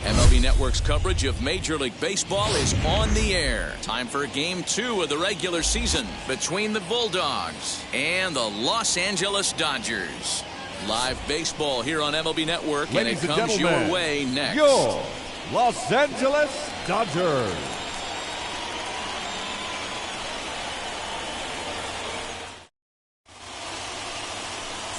MLB Network's coverage of Major League Baseball is on the air. Time for Game 2 of the regular season between the Bulldogs and the Los Angeles Dodgers. Live baseball here on MLB Network, and it comes your way next. Your Los Angeles Dodgers.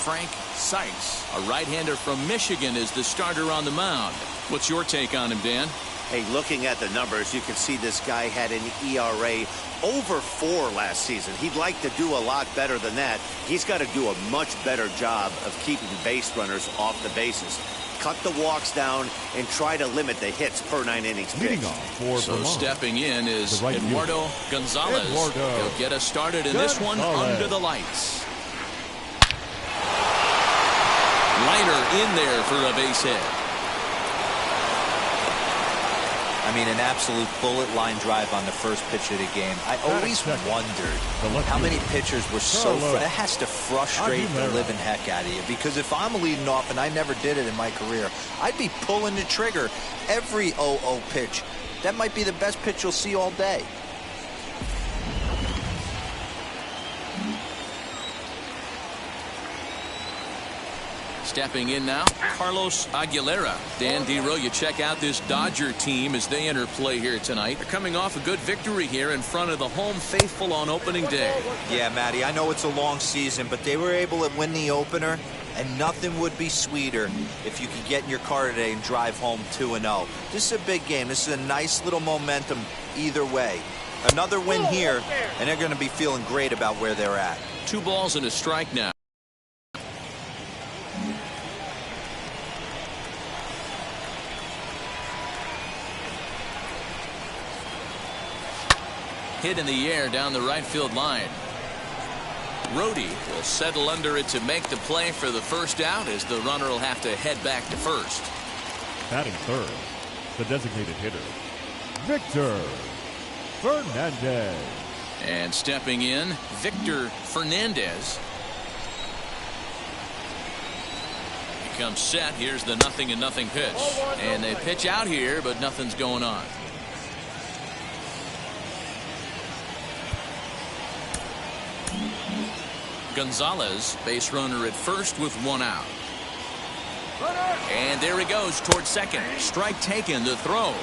Frank Sykes, a right-hander from Michigan, is the starter on the mound. What's your take on him, Dan? Hey, looking at the numbers, you can see this guy had an ERA over 4 last season. He'd like to do a lot better than that. He's got to do a much better job of keeping base runners off the bases. Cut the walks down and try to limit the hits per 9 innings pitched. So Vermont, stepping in is Eduardo Gonzalez. He'll get us started in this one under the lights. Liner in there for a base hit. I mean, an absolute bullet line drive on the first pitch of the game. I always wondered how many pitchers were so that has to frustrate the living heck out of you. Because if I'm leading off, and I never did it in my career, I'd be pulling the trigger every 0-0 pitch. That might be the best pitch you'll see all day. Stepping in now, Carlos Aguilera. Dan Dero, you check out this Dodger team as they enter play here tonight. They're coming off a good victory here in front of the home faithful on opening day. Yeah, Matty, I know it's a long season, but they were able to win the opener, and nothing would be sweeter if you could get in your car today and drive home 2-0. This is a big game. This is a nice little momentum either way. Another win here, and they're going to be feeling great about where they're at. 2 balls and a strike now. Hit in the air down the right field line. Rhodey will settle under it to make the play for the first out, as the runner will have to head back to first. Batting third, the designated hitter, Victor Fernandez. And stepping in, Victor Fernandez. He comes set. Here's the 0-0 pitch. And they pitch out here, but nothing's going on. Gonzalez, base runner at first with 1 out. And there he goes towards second. Strike taken, the throw.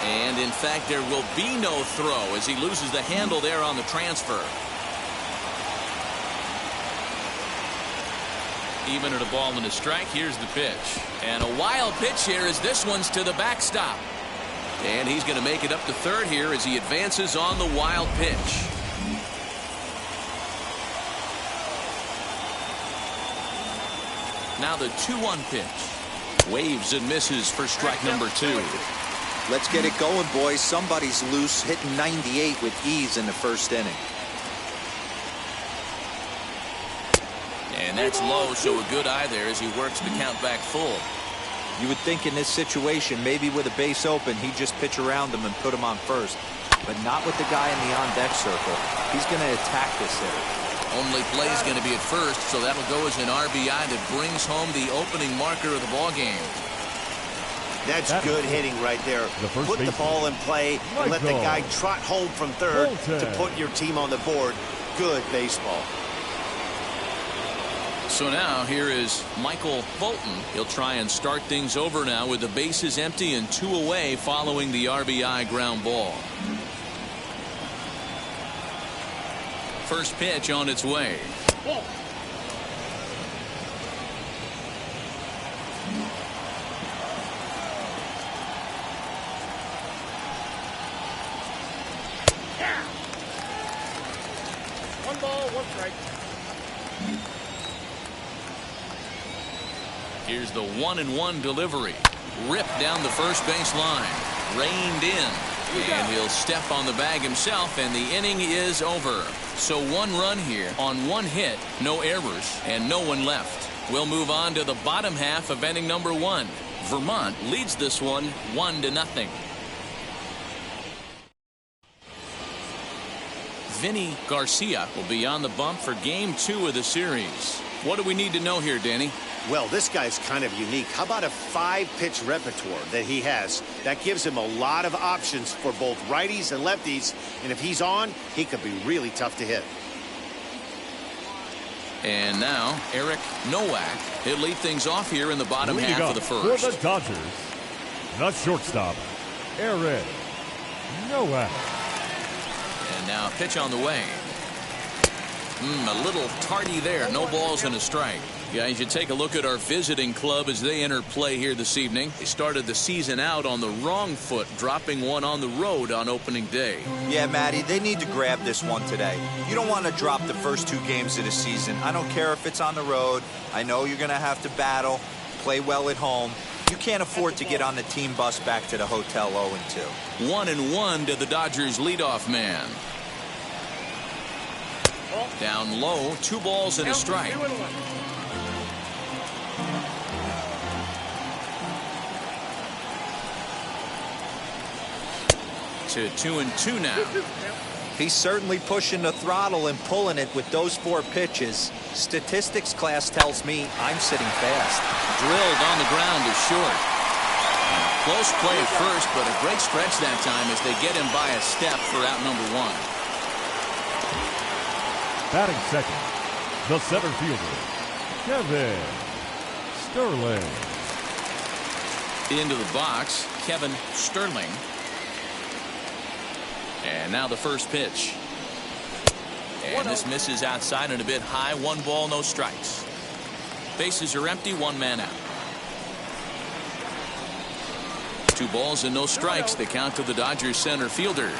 And in fact, there will be no throw as he loses the handle there on the transfer. Even at a ball and a strike, here's the pitch. And a wild pitch here as this one's to the backstop. And he's going to make it up to third here as he advances on the wild pitch. Now the 2-1 pitch. Waves and misses for strike number 2. Let's get it going, boys. Somebody's loose, hitting 98 with ease in the first inning. And that's low, so a good eye there as he works the count back full. You would think in this situation, maybe with a base open, he'd just pitch around him and put him on first. But not with the guy in the on-deck circle. He's going to attack this hitter. Only play is going to be at first, so that'll go as an RBI that brings home the opening marker of the ball game. That's good hitting right there. Put the ball in play and let the guy trot home from third to put your team on the board. Good baseball. So now here is Michael Bolton. He'll try and start things over now with the bases empty and 2 away following the RBI ground ball. First pitch on its way. One ball, 1 strike. Here's the 1-1 delivery. Ripped down the first base line. Reined in. And he'll step on the bag himself, and the inning is over. So 1 run here on 1 hit, no errors, and no one left. We'll move on to the bottom half of inning number 1. Vermont leads this one 1-0. Vinny Garcia will be on the bump for game 2 of the series. What do we need to know here, Danny? Well, this guy's kind of unique. How about a 5-pitch repertoire that he has? That gives him a lot of options for both righties and lefties. And if he's on, he could be really tough to hit. And now, Eric Nowak. He'll lead things off here in the bottom half of the first. For the Dodgers, the shortstop, Eric Nowak. And now pitch on the way. A little tardy there. No balls and a strike. Guys, you take a look at our visiting club as they enter play here this evening. They started the season out on the wrong foot, dropping one on the road on opening day. Yeah, Matty, they need to grab this one today. You don't want to drop the first 2 games of the season. I don't care if it's on the road. I know you're going to have to battle, play well at home. You can't afford to get on the team bus back to the hotel 0-2. 1-1 to the Dodgers leadoff man. Down low, 2 balls and a strike. To 2-2 now. He's certainly pushing the throttle and pulling it with those 4 pitches. Statistics class tells me I'm sitting fast. Drilled on the ground is short. Close play at first, but a great stretch that time as they get him by a step for out number 1. Batting second, the center fielder, Kevin Sterling. Into the box, Kevin Sterling. And now the first pitch. And this misses outside and a bit high. 1 ball, no strikes. Bases are empty, 1 man out. 2 balls and no strikes. The count to the Dodgers center fielder.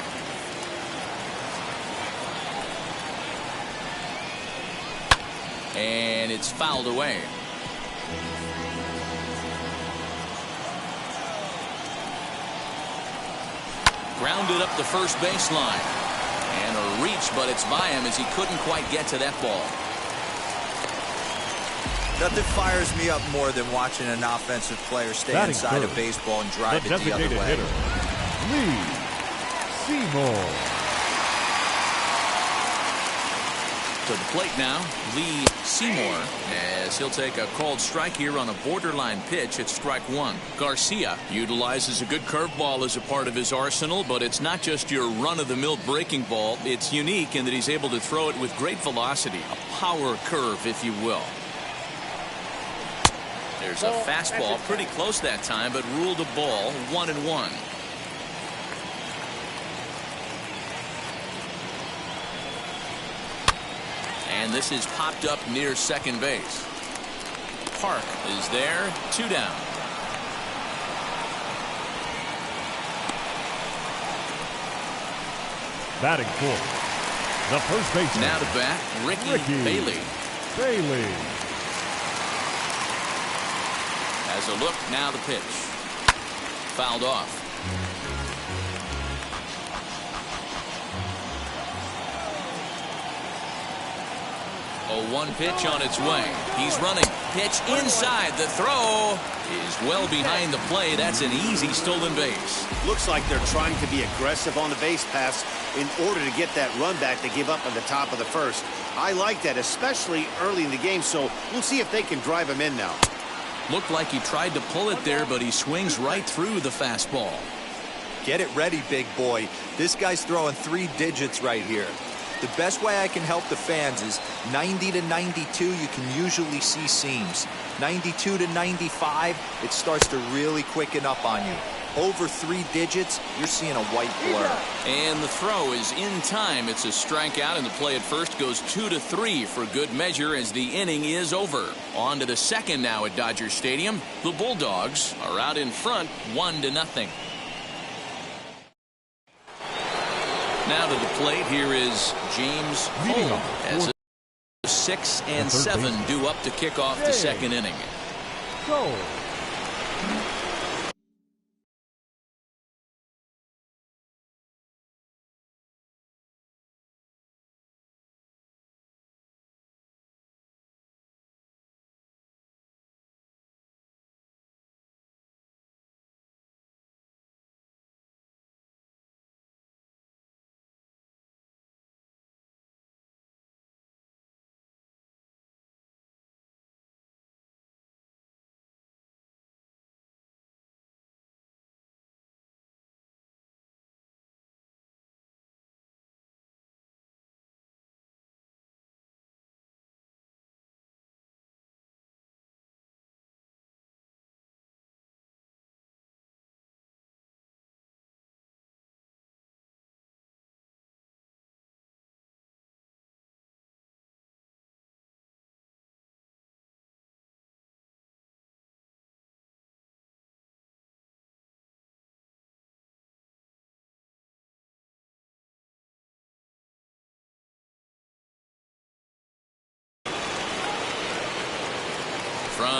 And it's fouled away. Grounded up the first baseline. And a reach, but it's by him as he couldn't quite get to that ball. Nothing fires me up more than watching an offensive player stay Batting inside third, a baseball and drive the it the other way. hitter, Lee Seymour. To the plate now, Lee Seymour, as he'll take a called strike here on a borderline pitch at strike 1. Garcia utilizes a good curveball as a part of his arsenal, but it's not just your run-of-the-mill breaking ball. It's unique in that he's able to throw it with great velocity, a power curve, if you will. There's a fastball, pretty close that time, but ruled a ball, 1-1. And this is popped up near second base. Park is there, 2 down. Batting fourth, the first baseman. Now to bat, Ricky Bailey. Has a look, now the pitch. Fouled off. A 1 pitch on its way. He's running. Pitch inside. The throw is well behind the play. That's an easy stolen base. Looks like they're trying to be aggressive on the base pass in order to get that run back to give up on the top of the first. I like that, especially early in the game, so we'll see if they can drive him in now. Looked like he tried to pull it there, but he swings right through the fastball. Get it ready, big boy. This guy's throwing 3 digits right here. The best way I can help the fans is 90 to 92, you can usually see seams. 92 to 95, it starts to really quicken up on you. Over 3 digits, you're seeing a white blur. And the throw is in time. It's a strikeout, and the play at first goes 2-3 for good measure as the inning is over. On to the second now at Dodger Stadium. The Bulldogs are out in front, 1-0. Now to the plate, here is James Cole as 6 and 7 due up to kick off the second inning. Cole.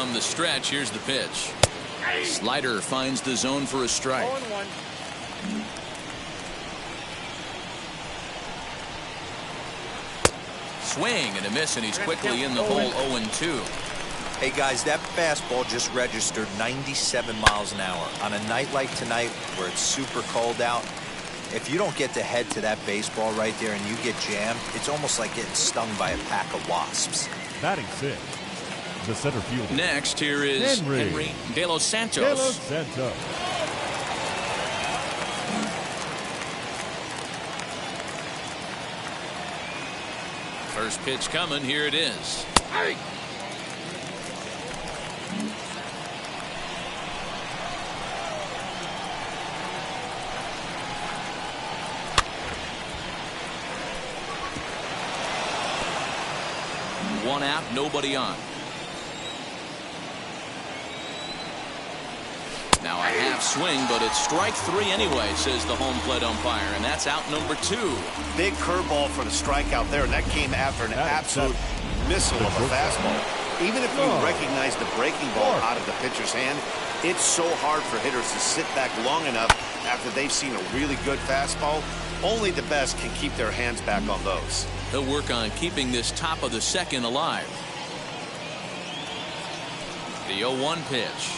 from the stretch. Here's the pitch. Slider finds the zone for a strike. 0-1. Swing and a miss, and he's quickly in the hole. 0-2. Hey guys, that fastball just registered 97 miles an hour. On a night like tonight where it's super cold out, if you don't get to head to that baseball right there and you get jammed, it's almost like getting stung by a pack of wasps. Batting six, the center fielder. Next, here is Henry De Los Santos. First pitch coming. Here it is. One out, nobody on. Now a half swing, but it's strike three anyway, says the home plate umpire, and that's out number 2. Big curveball for the strikeout there, and that came after an absolute missile of a fastball. Even if you recognize the breaking ball out of the pitcher's hand, it's so hard for hitters to sit back long enough after they've seen a really good fastball. Only the best can keep their hands back on those. He'll work on keeping this top of the second alive. The 0-1 pitch.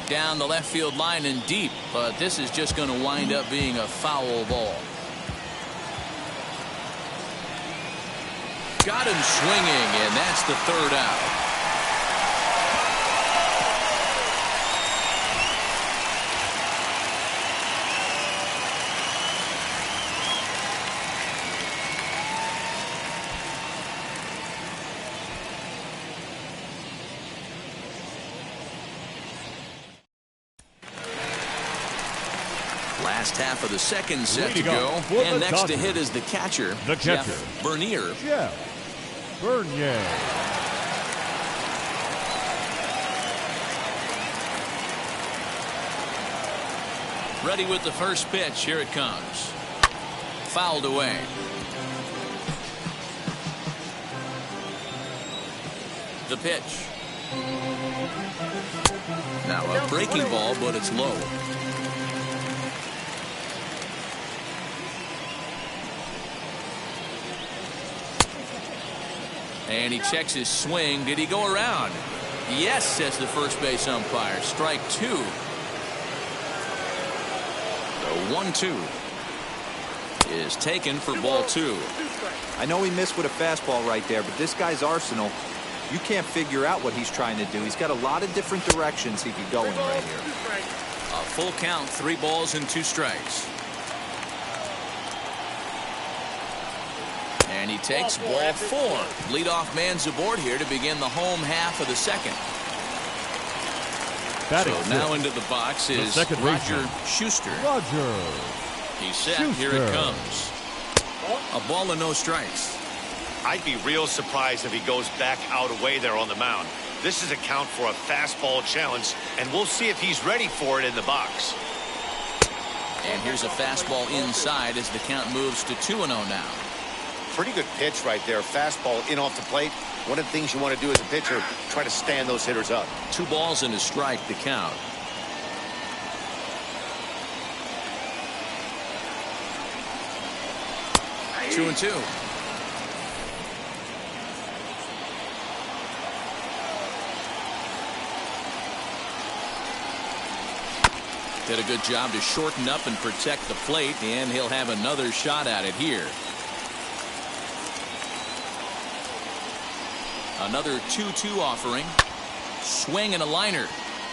Down the left field line and deep, but this is just going to wind up being a foul ball. Got him swinging, and that's the third out. Last half of the second set to go, and next to hit is the catcher, Jeff Bernier. Bernier. Ready with the first pitch. Here it comes. Fouled away. The pitch. Now a breaking ball, but it's low. And he checks his swing. Did he go around? Yes, says the first base umpire. Strike 2. The 1-2 is taken for ball 2. I know he missed with a fastball right there, but this guy's arsenal, you can't figure out what he's trying to do. He's got a lot of different directions he could go in right here. A full count, 3 balls and 2 strikes. And he takes ball 4. Leadoff man's aboard here to begin the home half of the second. So now into the box is Roger Schuster. He's set. Here it comes. A ball and no strikes. I'd be real surprised if he goes back out away there on the mound. This is a count for a fastball challenge, and we'll see if he's ready for it in the box. And here's a fastball inside as the count moves to 2-0 now. Pretty good pitch right there. Fastball in off the plate. One of the things you want to do as a pitcher, try to stand those hitters up. 2 balls and a strike to count. Two and 2. Did a good job to shorten up and protect the plate, and he'll have another shot at it here. Another 2-2 offering. Swing and a liner.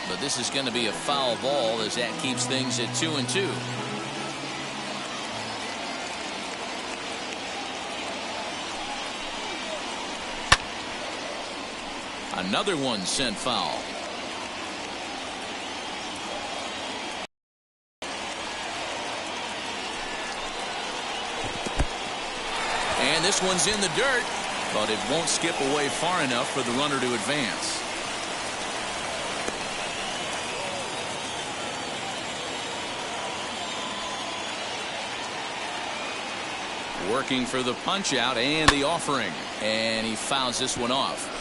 But this is going to be a foul ball as that keeps things at 2-2. Another one sent foul. And this one's in the dirt. But it won't skip away far enough for the runner to advance. Working for the punch out and the offering. And he fouls this one off.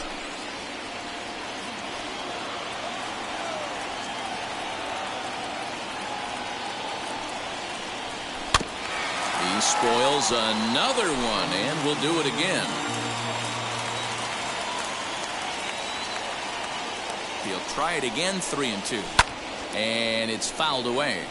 spoils another one, and will do it again. He'll try it again, 3-2. And it's fouled away.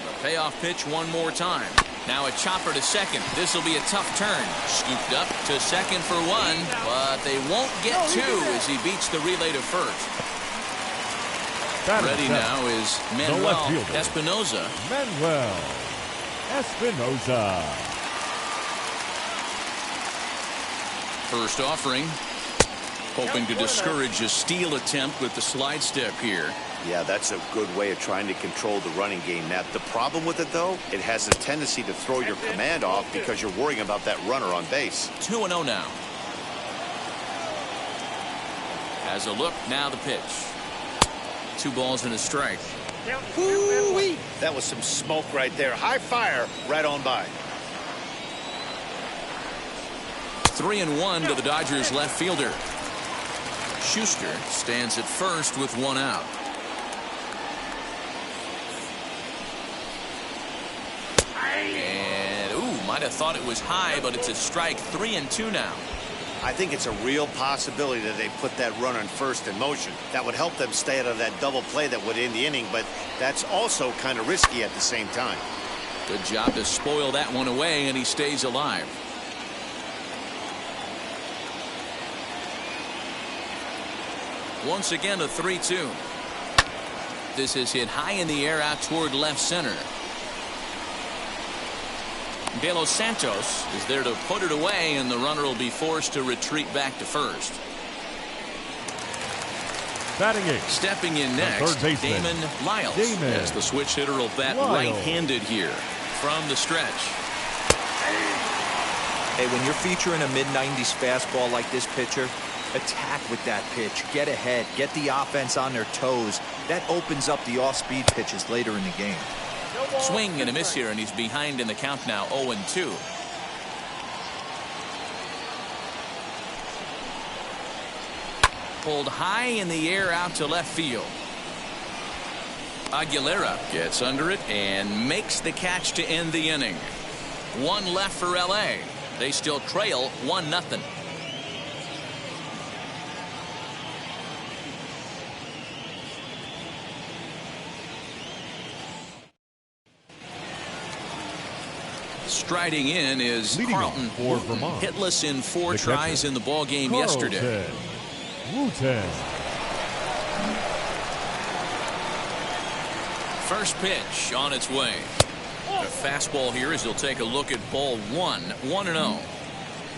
The payoff pitch one more time. Now a chopper to second. This will be a tough turn. Scooped up to second for one, but they won't get two as he beats the relay to first. Ready now is Manuel Espinoza. Manuel Espinoza. First offering. Hoping to discourage a steal attempt with the slide step here. Yeah, that's a good way of trying to control the running game. Now, the problem with it, though, it has a tendency to throw your command off because you're worrying about that runner on base. 2-0 now. Has a look, now the pitch. 2 balls and a strike. Woo-wee. That was some smoke right there. High fire right on by. 3-1 to the Dodgers left fielder. Schuster stands at first with 1 out. And, might have thought it was high, but it's a strike. 3-2 now. I think it's a real possibility that they put that runner in first in motion. That would help them stay out of that double play that would end the inning, but that's also kind of risky at the same time. Good job to spoil that one away, and he stays alive. Once again, a 3-2. This is hit high in the air out toward left center. De Los Santos is there to put it away, and the runner will be forced to retreat back to first. Batting eighth. Stepping in next, Damon Lyles. As the switch hitter will bat right-handed here from the stretch. Hey, when you're featuring a mid-90s fastball like this pitcher, attack with that pitch. Get ahead. Get the offense on their toes. That opens up the off-speed pitches later in the game. Swing and a miss here, and he's behind in the count now, 0-2. Pulled high in the air out to left field. Aguilera gets under it and makes the catch to end the inning. 1 left for LA. They still trail 1-0. Striding in is Carlton for Vermont. Hitless in 4 tries in the ball game yesterday. First pitch on its way. A fastball here as he'll take a look at ball 1. 1-0.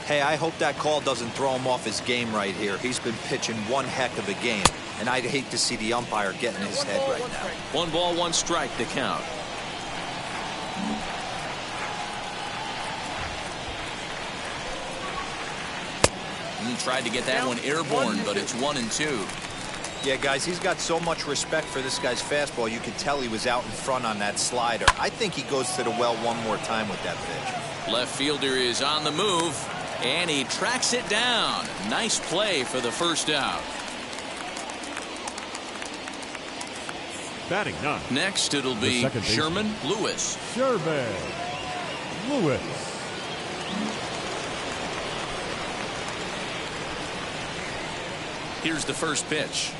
Hey, I hope that call doesn't throw him off his game right here. He's been pitching one heck of a game, and I'd hate to see the umpire get in his head right now. 1 ball, 1 strike to count. Tried to get that one airborne, but it's 1-2. Yeah, guys, he's got so much respect for this guy's fastball. You could tell he was out in front on that slider. I think he goes to the well one more time with that pitch. Left fielder is on the move, and he tracks it down. Nice play for the first out. Batting 9. Next, it'll be Sherman Lewis. Sherman Lewis. Here's the first pitch.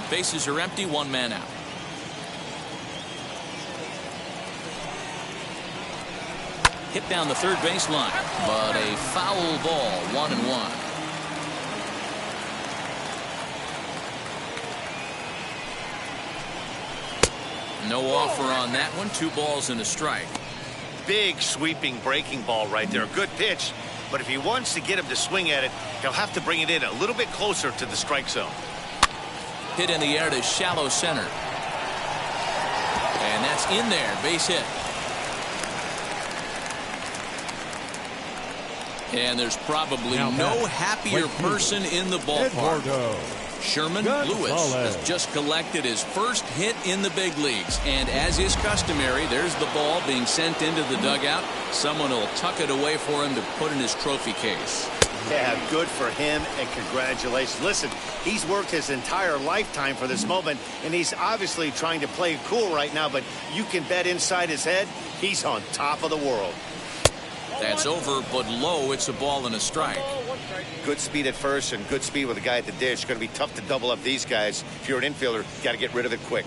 Bases are empty, 1 man out. Hit down the third baseline, but a foul ball, 1-1. No offer on that one. 2 balls and a strike. Big sweeping breaking ball right there. Good pitch. But if he wants to get him to swing at it, he'll have to bring it in a little bit closer to the strike zone. Hit in the air to shallow center. And that's in there. Base hit. And there's probably no happier person in the ballpark. Sherman Lewis has just collected his first hit in the big leagues. And as is customary, there's the ball being sent into the dugout. Someone will tuck it away for him to put in his trophy case. Yeah, good for him, and congratulations. Listen, he's worked his entire lifetime for this moment, and he's obviously trying to play cool right now, but you can bet inside his head, he's on top of the world. That's over, but low. It's a ball and a strike. Good speed at first and good speed with the guy at the dish. Going to be tough to double up these guys. If you're an infielder, got to get rid of it quick.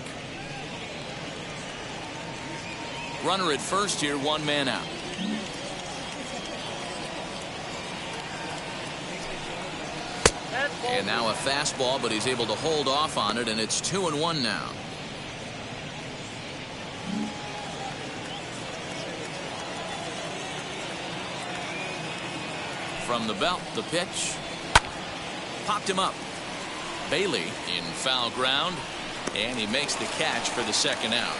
Runner at first here, one man out. And now a fastball, but he's able to hold off on it, and it's 2-1 now. From the belt, the pitch. Popped him up. Bailey in foul ground, and he makes the catch for the second out.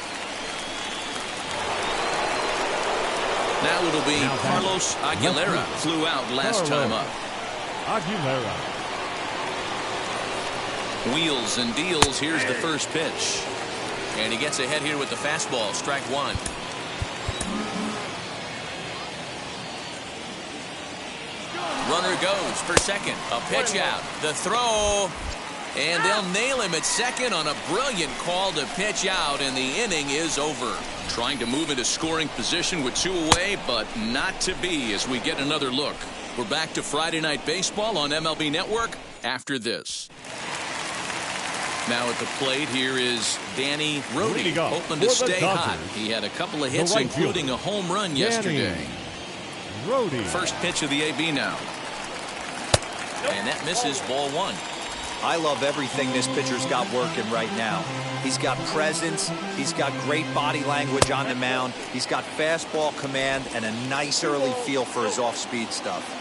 Now it'll be Carlos Aguilera. Flew out last time up. Aguilera. Wheels and deals. Here's the first pitch. And he gets ahead here with the fastball. Strike one. Runner goes for second. A pitch out. The throw. And they'll nail him at second on a brilliant call to pitch out. And the inning is over. Trying to move into scoring position with two away, but not to be as we get another look. We're back to Friday Night Baseball on MLB Network after this. Now at the plate, here is Danny Rohde, hoping to stay hot. He had a couple of hits, including a home run yesterday. First pitch of the AB now. And that misses, ball one. I love everything this pitcher's got working right now. He's got presence. He's got great body language on the mound. He's got fastball command and a nice early feel for his off-speed stuff.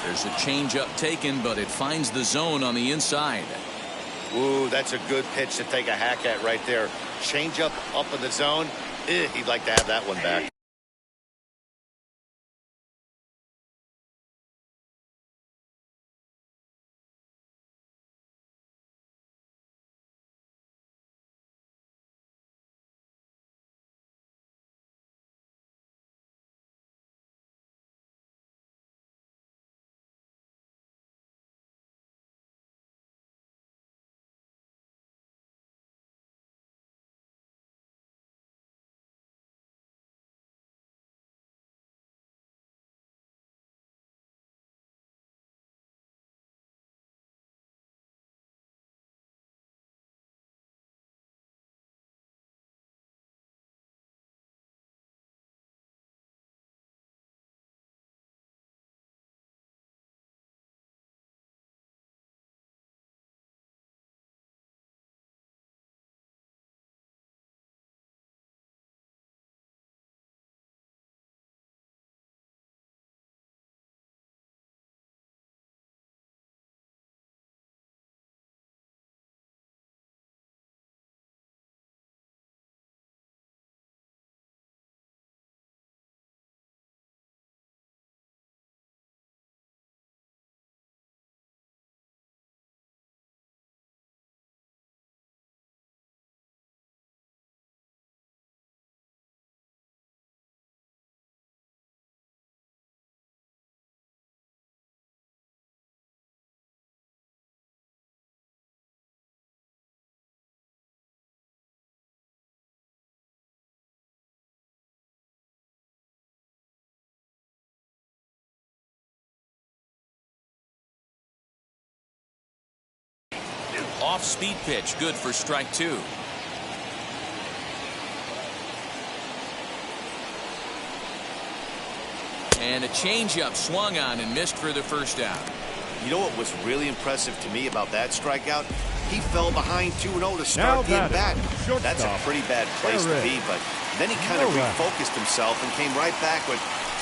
There's a changeup taken, but it finds the zone on the inside. Ooh, that's a good pitch to take a hack at right there. Changeup up in the zone. He'd like to have that one back. Off-speed pitch, good for strike two. And a changeup swung on and missed for the first out. You know what was really impressive to me about that strikeout? He fell behind 2-0 to start the at-bat. That's a pretty bad place to be, but then he kind of refocused himself and came right back with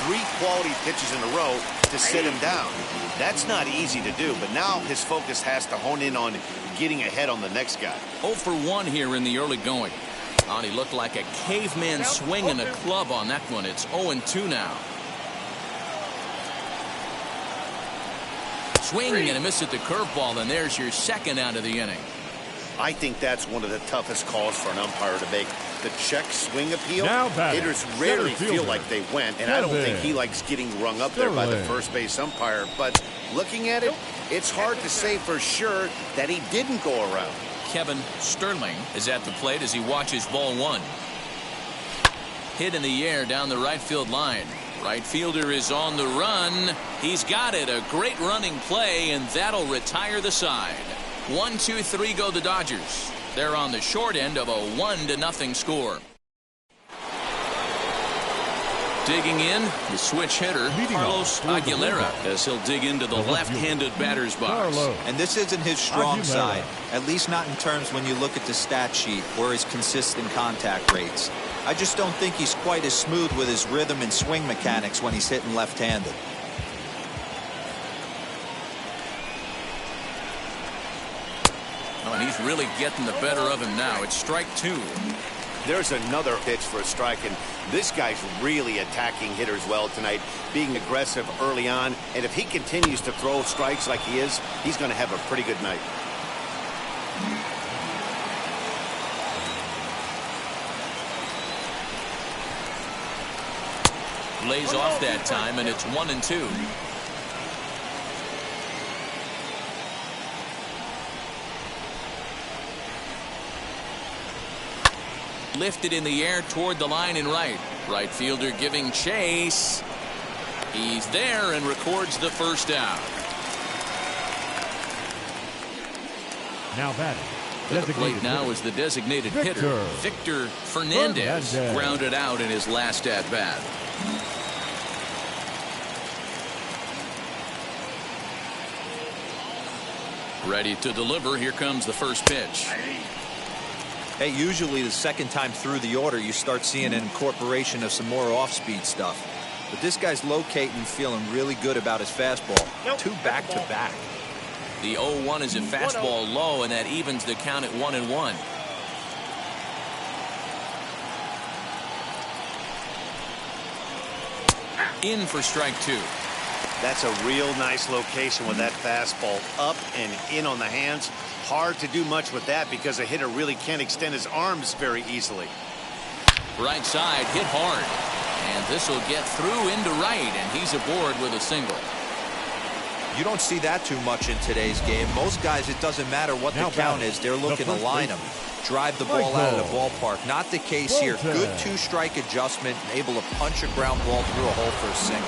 3 quality pitches in a row to sit him down. That's not easy to do, but now his focus has to hone in on getting ahead on the next guy. 0 for 1 here in the early going. Oh, he looked like a caveman swinging a club on that one. It's 0-2 now. swing and a miss at the curveball, and there's your second out of the inning. I think that's one of the toughest calls for an umpire to make. The check swing appeal, hitters rarely feel like they went, and I don't think he likes getting rung up there by the first base umpire. But looking at it, it's hard to say for sure that he didn't go around. Kevin Sterling is at the plate as he watches ball one. Hit in the air down the right field line. Right fielder is on the run. He's got it. A great running play, and that'll retire the side. 1-2-3 go the Dodgers. They're on the short end of a 1-0 score. Digging in, the switch hitter, Carlos Aguilera, as he'll dig into the left-handed batter's box. And this isn't his strong side, at least not in terms when you look at the stat sheet or his consistent contact rates. I just don't think he's quite as smooth with his rhythm and swing mechanics when he's hitting left-handed. Oh, and he's really getting the better of him now. It's strike two. There's another pitch for a strike, and this guy's really attacking hitters well tonight, being aggressive early on. And if he continues to throw strikes like he is, he's going to have a pretty good night. Lays off that time, and it's 1-2. Lifted in the air toward the line and right. Right fielder giving chase. He's there and records the first out. Now batting. At the plate now is the designated hitter, Victor Fernandez, grounded out in his last at-bat. Ready to deliver. Here comes the first pitch. Hey, usually the second time through the order, you start seeing an incorporation of some more off-speed stuff. But this guy's locating, feeling really good about his fastball. Two back-to-back. The 0-1 is a fastball low, and that evens the count at 1-1. In for strike two. That's a real nice location with that fastball up and in on the hands. Hard to do much with that because a hitter really can't extend his arms very easily. Right side hit hard, and this will get through into right, and he's aboard with a single. You don't see that too much in today's game. Most guys, it doesn't matter what the count is, they're looking to line them, drive the ball out of the ballpark. Not the case here. Good two-strike adjustment, able to punch a ground ball through a hole for a single.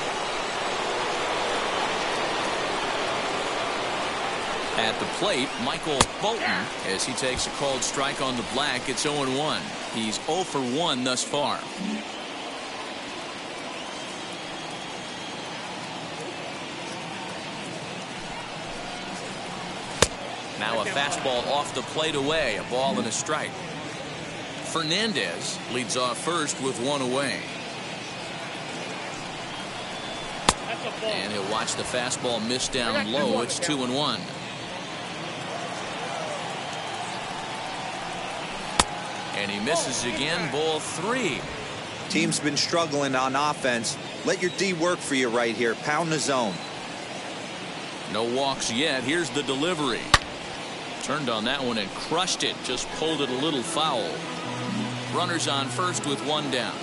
At the plate, Michael Bolton, as he takes a called strike on the black. It's 0-1. He's 0 for 1 thus far. Now a fastball off the plate away, a ball and a strike. Fernandez leads off first with one away. And he'll watch the fastball miss down low. It's 2-1. And he misses again, ball three. Team's been struggling on offense. Let your D work for you right here. Pound the zone. No walks yet. Here's the delivery. Turned on that one and crushed it. Just pulled it a little foul. Runners on first with one down.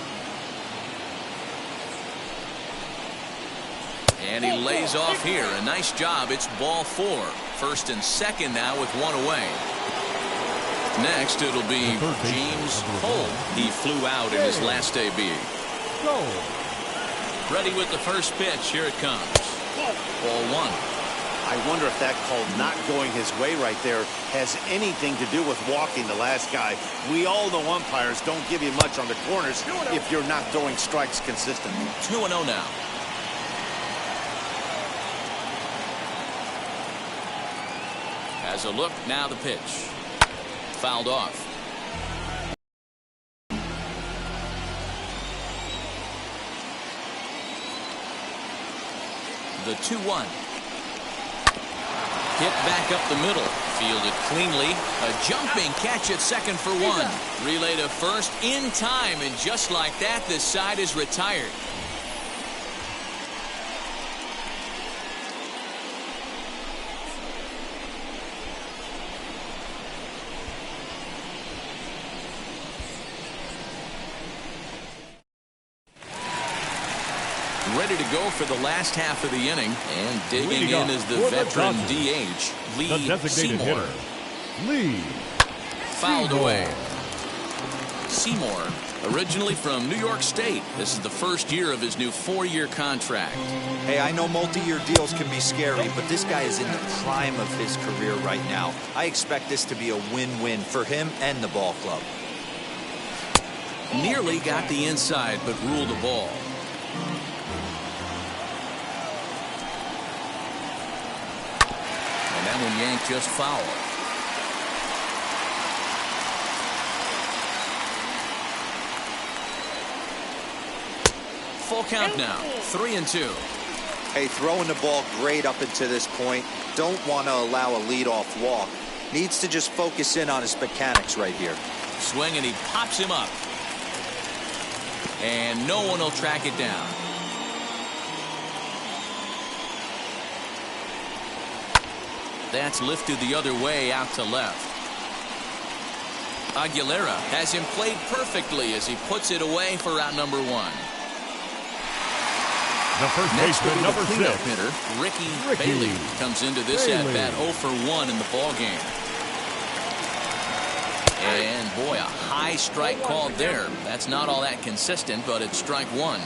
And he lays off here. A nice job. It's ball four. First and second now with one away. Next, it'll be James Cole. He flew out in his last debut. Ready with the first pitch. Here it comes. Ball one. I wonder if that call not going his way right there has anything to do with walking the last guy. We all know umpires don't give you much on the corners if you're not throwing strikes consistently. 2-0 now. As a look, now the pitch. Fouled off. The 2-1. Hit back up the middle. Fielded cleanly. A jumping catch at second for one. Relay to first in time, and just like that, this side is retired. Ready to go for the last half of the inning. And digging in is the veteran DH, Lee Seymour. Lee Fouled away. Seymour, originally from New York State. This is the first year of his new 4-year contract. Hey, I know multi-year deals can be scary, but this guy is in the prime of his career right now. I expect this to be a win-win for him and the ball club. Nearly got the inside, but ruled the ball. And that one yanked just foul. Full count now, 3-2. Hey, throwing the ball great up until this point. Don't want to allow a leadoff walk. Needs to just focus in on his mechanics right here. Swing, and he pops him up. And no one will track it down. That's lifted the other way out to left. Aguilera has him played perfectly as he puts it away for out number 1. The first baseman, number 6. Hitter, Ricky Bailey comes into this at-bat 0 for 1 in the ball game. And boy, a high strike called there. That's not all that consistent, but it's strike 1.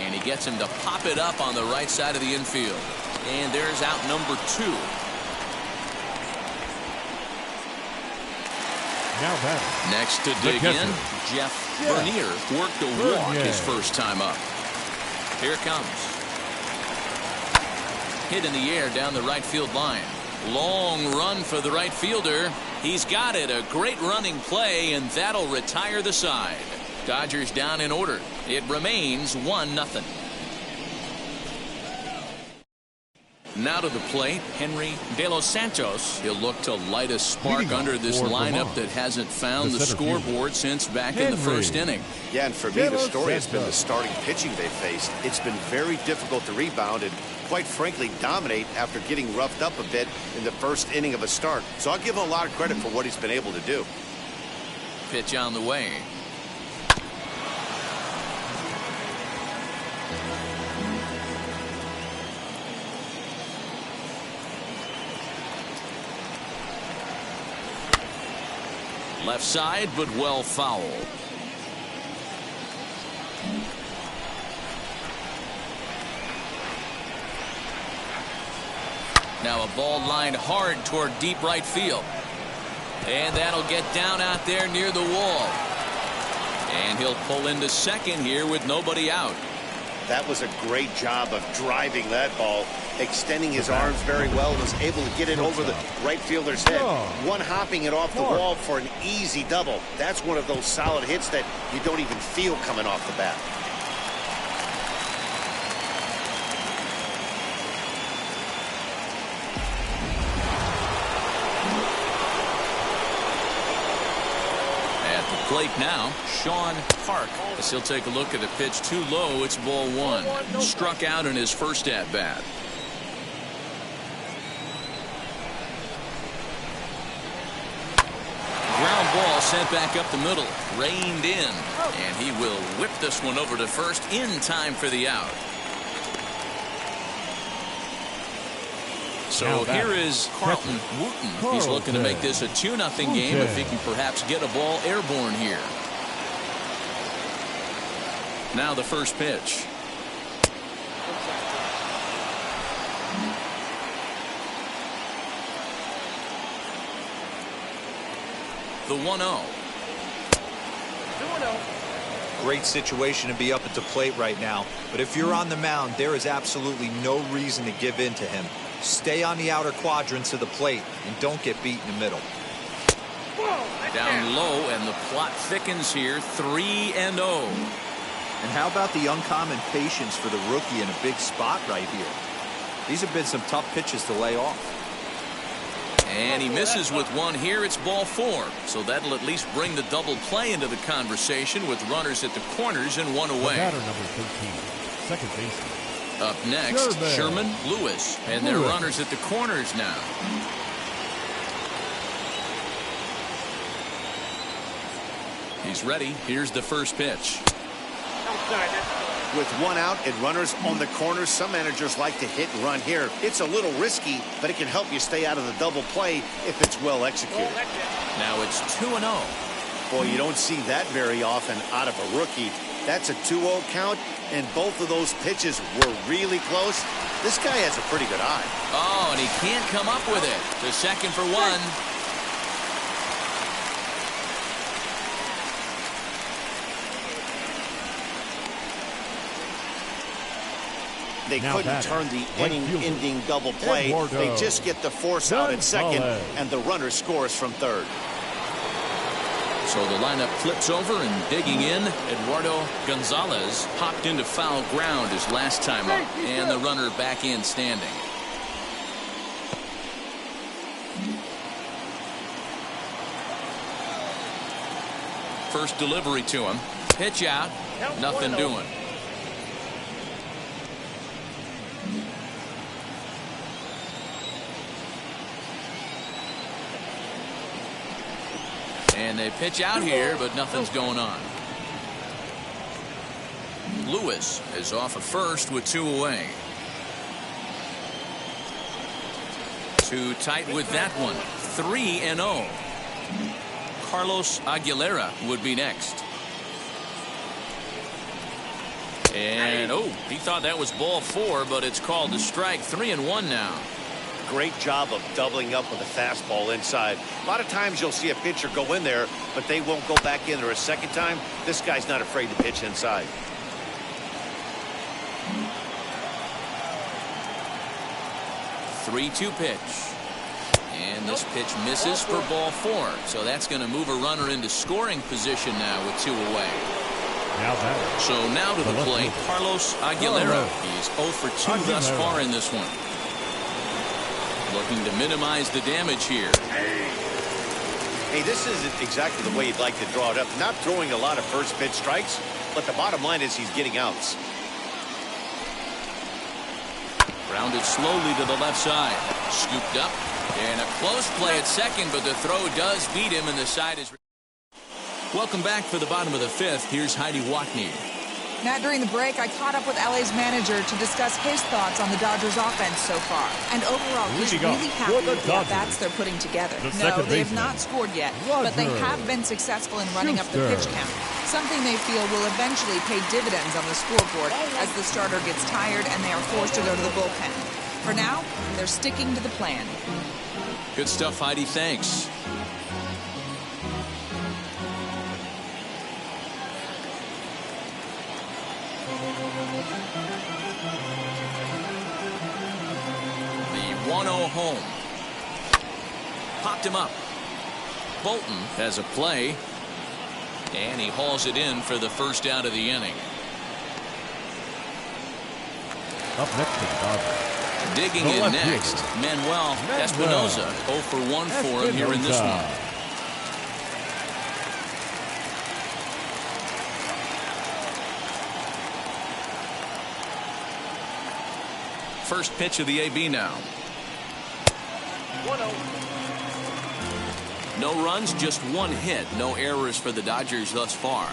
And he gets him to pop it up on the right side of the infield. And there's out number 2. Now batting. Next to dig in, Jeff Bernier worked a walk his first time up. Here it comes. Hit in the air down the right field line. Long run for the right fielder. He's got it. A great running play, and that'll retire the side. Dodgers down in order. It remains 1-0. Now to the plate, Henry De Los Santos. He'll look to light a spark under this lineup that hasn't found the scoreboard since back in the first inning. Yeah, and for me, the story has been the starting pitching they faced. It's been very difficult to rebound and, quite frankly, dominate after getting roughed up a bit in the first inning of a start. So I'll give him a lot of credit for what he's been able to do. Pitch on the way. Left side, but well foul. Now a ball lined hard toward deep right field. And that'll get down out there near the wall. And he'll pull into second here with nobody out. That was a great job of driving that ball, extending his arms very well, and was able to get it over the right fielder's head. One hopping it off the wall for an easy double. That's one of those solid hits that you don't even feel coming off the bat. Plate now, Sean Park. As he'll take a look at a pitch too low. It's ball 1. Struck out in his first at bat. Ground ball sent back up the middle, reined in, and he will whip this one over to first in time for the out. So here is Carlton Wooten. He's looking to make this a 2-0 game if he can perhaps get a ball airborne here. Now the first pitch. The 1-0. Great situation to be up at the plate right now. But if you're on the mound, there is absolutely no reason to give in to him. Stay on the outer quadrants of the plate and don't get beat in the middle. Down low, and the plot thickens here. 3-0. And how about the uncommon patience for the rookie in a big spot right here? These have been some tough pitches to lay off. And he misses with one here. It's ball 4. So that'll at least bring the double play into the conversation with runners at the corners and one away. Batter number 13, second baseman. Up next, Sherman Lewis. And they're runners at the corners now. He's ready. Here's the first pitch. With one out and runners on the corners, some managers like to hit and run here. It's a little risky, but it can help you stay out of the double play if it's well executed. Now it's 2-0. Boy, you don't see that very often out of a rookie. That's a 2-0 count, and both of those pitches were really close. This guy has a pretty good eye. Oh, and he can't come up with it. The second for one. They couldn't turn the inning-ending double play. They just get the force out at second, and the runner scores from third. So the lineup flips over, and digging in, Eduardo Gonzalez hopped into foul ground his last time up, and the runner back in standing. First delivery to him. Pitch out. Nothing doing. And they pitch out here, but nothing's going on. Lewis is off at first with 2 away. Too tight with that one. 3-0. Carlos Aguilera would be next. And, oh, he thought that was ball 4, but it's called a strike. 3-1 now. Great job of doubling up with a fastball inside. A lot of times you'll see a pitcher go in there, but they won't go back in there a second time. This guy's not afraid to pitch inside. Three-two pitch. And this pitch misses for ball 4. So that's going to move a runner into scoring position now with 2 away. So now to the plate, Carlos Aguilera. He's 0 for 2 thus far in this one. Looking to minimize the damage here. Hey, this isn't exactly the way you'd like to draw it up. Not throwing a lot of first pitch strikes, but the bottom line is he's getting outs. Grounded slowly to the left side. Scooped up. And a close play at second, but the throw does beat him, and the side is... Welcome back for the bottom of the 5th. Here's Heidi Watney. Matt, during the break, I caught up with LA's manager to discuss his thoughts on the Dodgers offense so far. And overall, he's really happy with the at-bats they're putting together. No, they have not scored yet, but they have been successful in running up the pitch count. Something they feel will eventually pay dividends on the scoreboard as the starter gets tired and they are forced to go to the bullpen. For now, they're sticking to the plan. Good stuff, Heidi. Thanks. The 1-0 home. Popped him up. Bolton has a play. And he hauls it in for the first out of the inning. Up next to the Dodgers. Digging in next, Manuel Espinosa. 0 for 1 for him here in this one. First pitch of the AB now. 1-0. No runs, just 1 hit. No errors for the Dodgers thus far.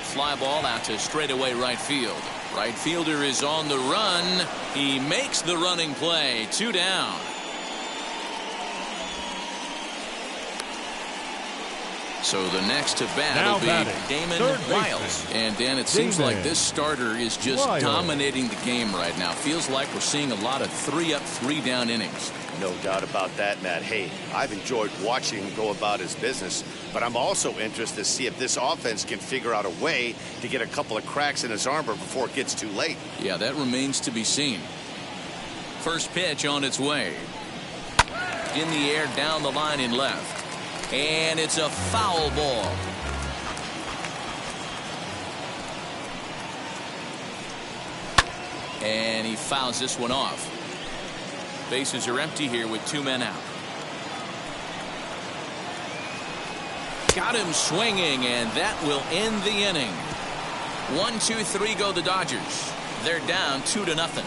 Fly ball out to straightaway right field. Right fielder is on the run. He makes the running play. 2 down. So the next to bat will be Damon Wiles. And Dan, it seems like this starter is just dominating the game right now. Feels like we're seeing a lot of 3-up, 3-down innings. No doubt about that, Matt. Hey, I've enjoyed watching him go about his business, but I'm also interested to see if this offense can figure out a way to get a couple of cracks in his armor before it gets too late. Yeah, that remains to be seen. First pitch on its way. In the air, down the line in left. And it's a foul ball. And he fouls this one off. Bases are empty here with 2 men out. Got him swinging, and that will end the inning. 1, 2, 3 go the Dodgers. They're down 2-0.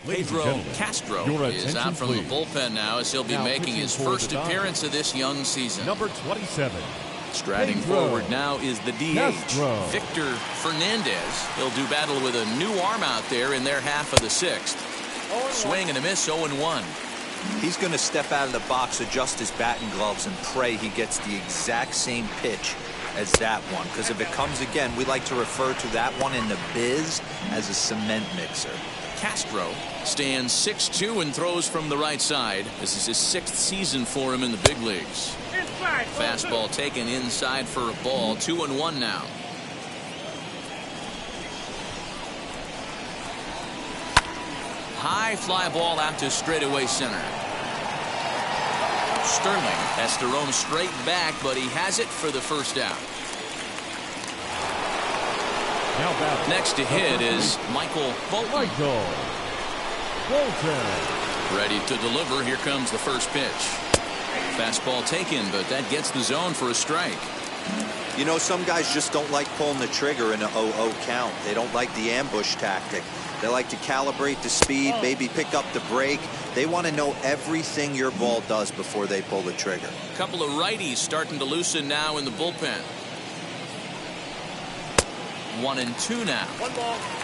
Pedro Castro is out from the bullpen now as he'll be making his first appearance of this young season. Number 27. Striding forward now is the DH, Victor Fernandez. He'll do battle with a new arm out there in their half of the sixth. Swing and a miss, 0-1. He's going to step out of the box, adjust his batting gloves, and pray he gets the exact same pitch as that one. Because if it comes again, we like to refer to that one in the biz as a cement mixer. Castro stands 6'2" and throws from the right side. This is his 6th season for him in the big leagues. Fastball taken inside for a ball. 2-1 now. High fly ball out to straightaway center. Sterling has to roam straight back, but he has it for the first out. Next to hit is Michael Bolton. Ready to deliver. Here comes the first pitch. Fastball taken, but that gets the zone for a strike. You know, some guys just don't like pulling the trigger in a 0-0 count. They don't like the ambush tactic. They like to calibrate the speed, maybe pick up the break. They want to know everything your ball does before they pull the trigger. A couple of righties starting to loosen now in the bullpen. 1-2 now.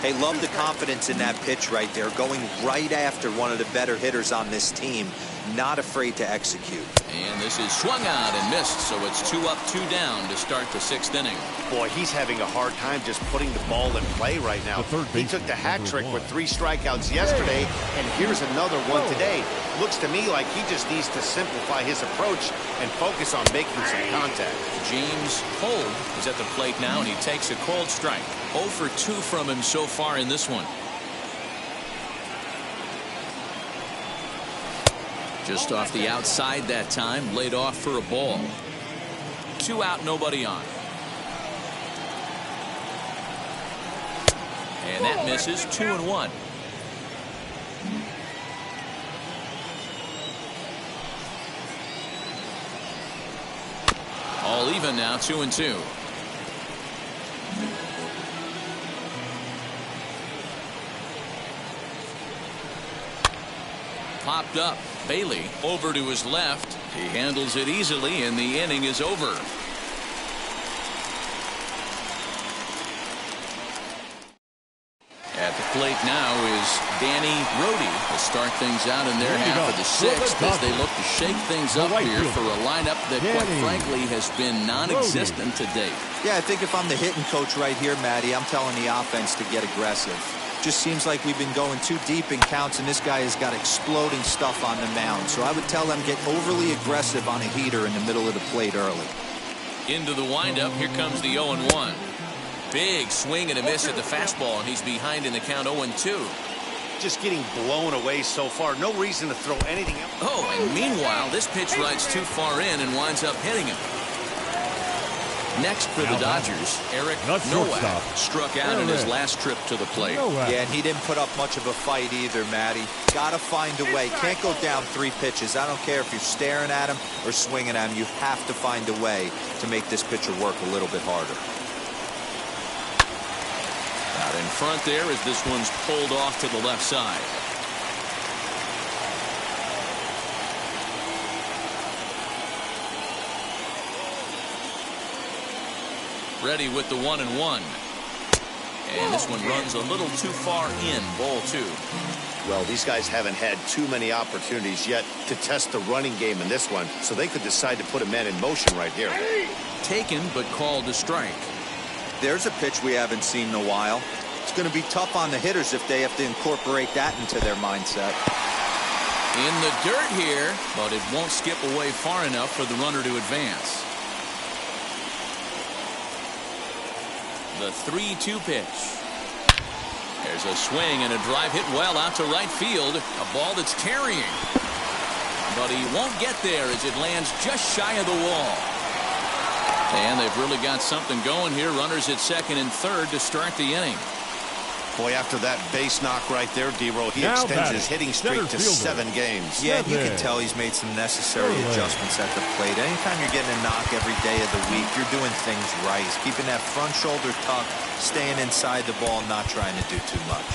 Hey, love the confidence in that pitch right there, going right after one of the better hitters on this team, not afraid to execute. And this is swung out and missed, so it's 2 up, 2 down to start the 6th inning. Boy, he's having a hard time just putting the ball in play right now. He took the hat trick with 3 strikeouts yesterday, and here's another one today. Looks to me like he just needs to simplify his approach and focus on making some contact. James Hold is at the plate now, and he takes a cold strike. 0 for 2 from him so far in this one. Just off the outside that time, laid off for a ball. 2 out, nobody on. And that misses. 2-1. All even now, 2-2. Popped up. Bailey over to his left. He handles it easily, and the inning is over. At the plate now is Danny Rohde to start things out in their half of the 6th as they look to shake things up here for a lineup that, quite frankly, has been non-existent to date. Yeah, I think if I'm the hitting coach right here, Matty, I'm telling the offense to get aggressive. Just seems like we've been going too deep in counts, and this guy has got exploding stuff on the mound. So I would tell them get overly aggressive on a heater in the middle of the plate early. Into the windup. Here comes the 0-1. Big swing and a miss at the fastball, and he's behind in the count. 0-2. Just getting blown away so far. No reason to throw anything else. Oh, and meanwhile, this pitch rides too far in and winds up hitting him. Next for the Dodgers, Eric Nowak struck out in his last trip to the plate. Yeah, and he didn't put up much of a fight either, Matty. Gotta find a way. Can't go down 3 pitches. I don't care if you're staring at him or swinging at him. You have to find a way to make this pitcher work a little bit harder. Out in front there as this one's pulled off to the left side. Ready with the 1-1. And this one runs a little too far in. Ball 2. Well, these guys haven't had too many opportunities yet to test the running game in this one, so they could decide to put a man in motion right here. Taken, but called a strike. There's a pitch we haven't seen in a while. It's going to be tough on the hitters if they have to incorporate that into their mindset. In the dirt here, but it won't skip away far enough for the runner to advance. The 3-2 pitch. There's a swing and a drive hit well out to right field. A ball that's carrying. But he won't get there as it lands just shy of the wall. And they've really got something going here. Runners at second and third to start the inning. Boy, after that base knock right there, D-Roll, he extends his hitting streak to 7 games. Yeah, you can tell he's made some necessary adjustments at the plate. Anytime you're getting a knock every day of the week, you're doing things right. He's keeping that front shoulder tucked, staying inside the ball, not trying to do too much.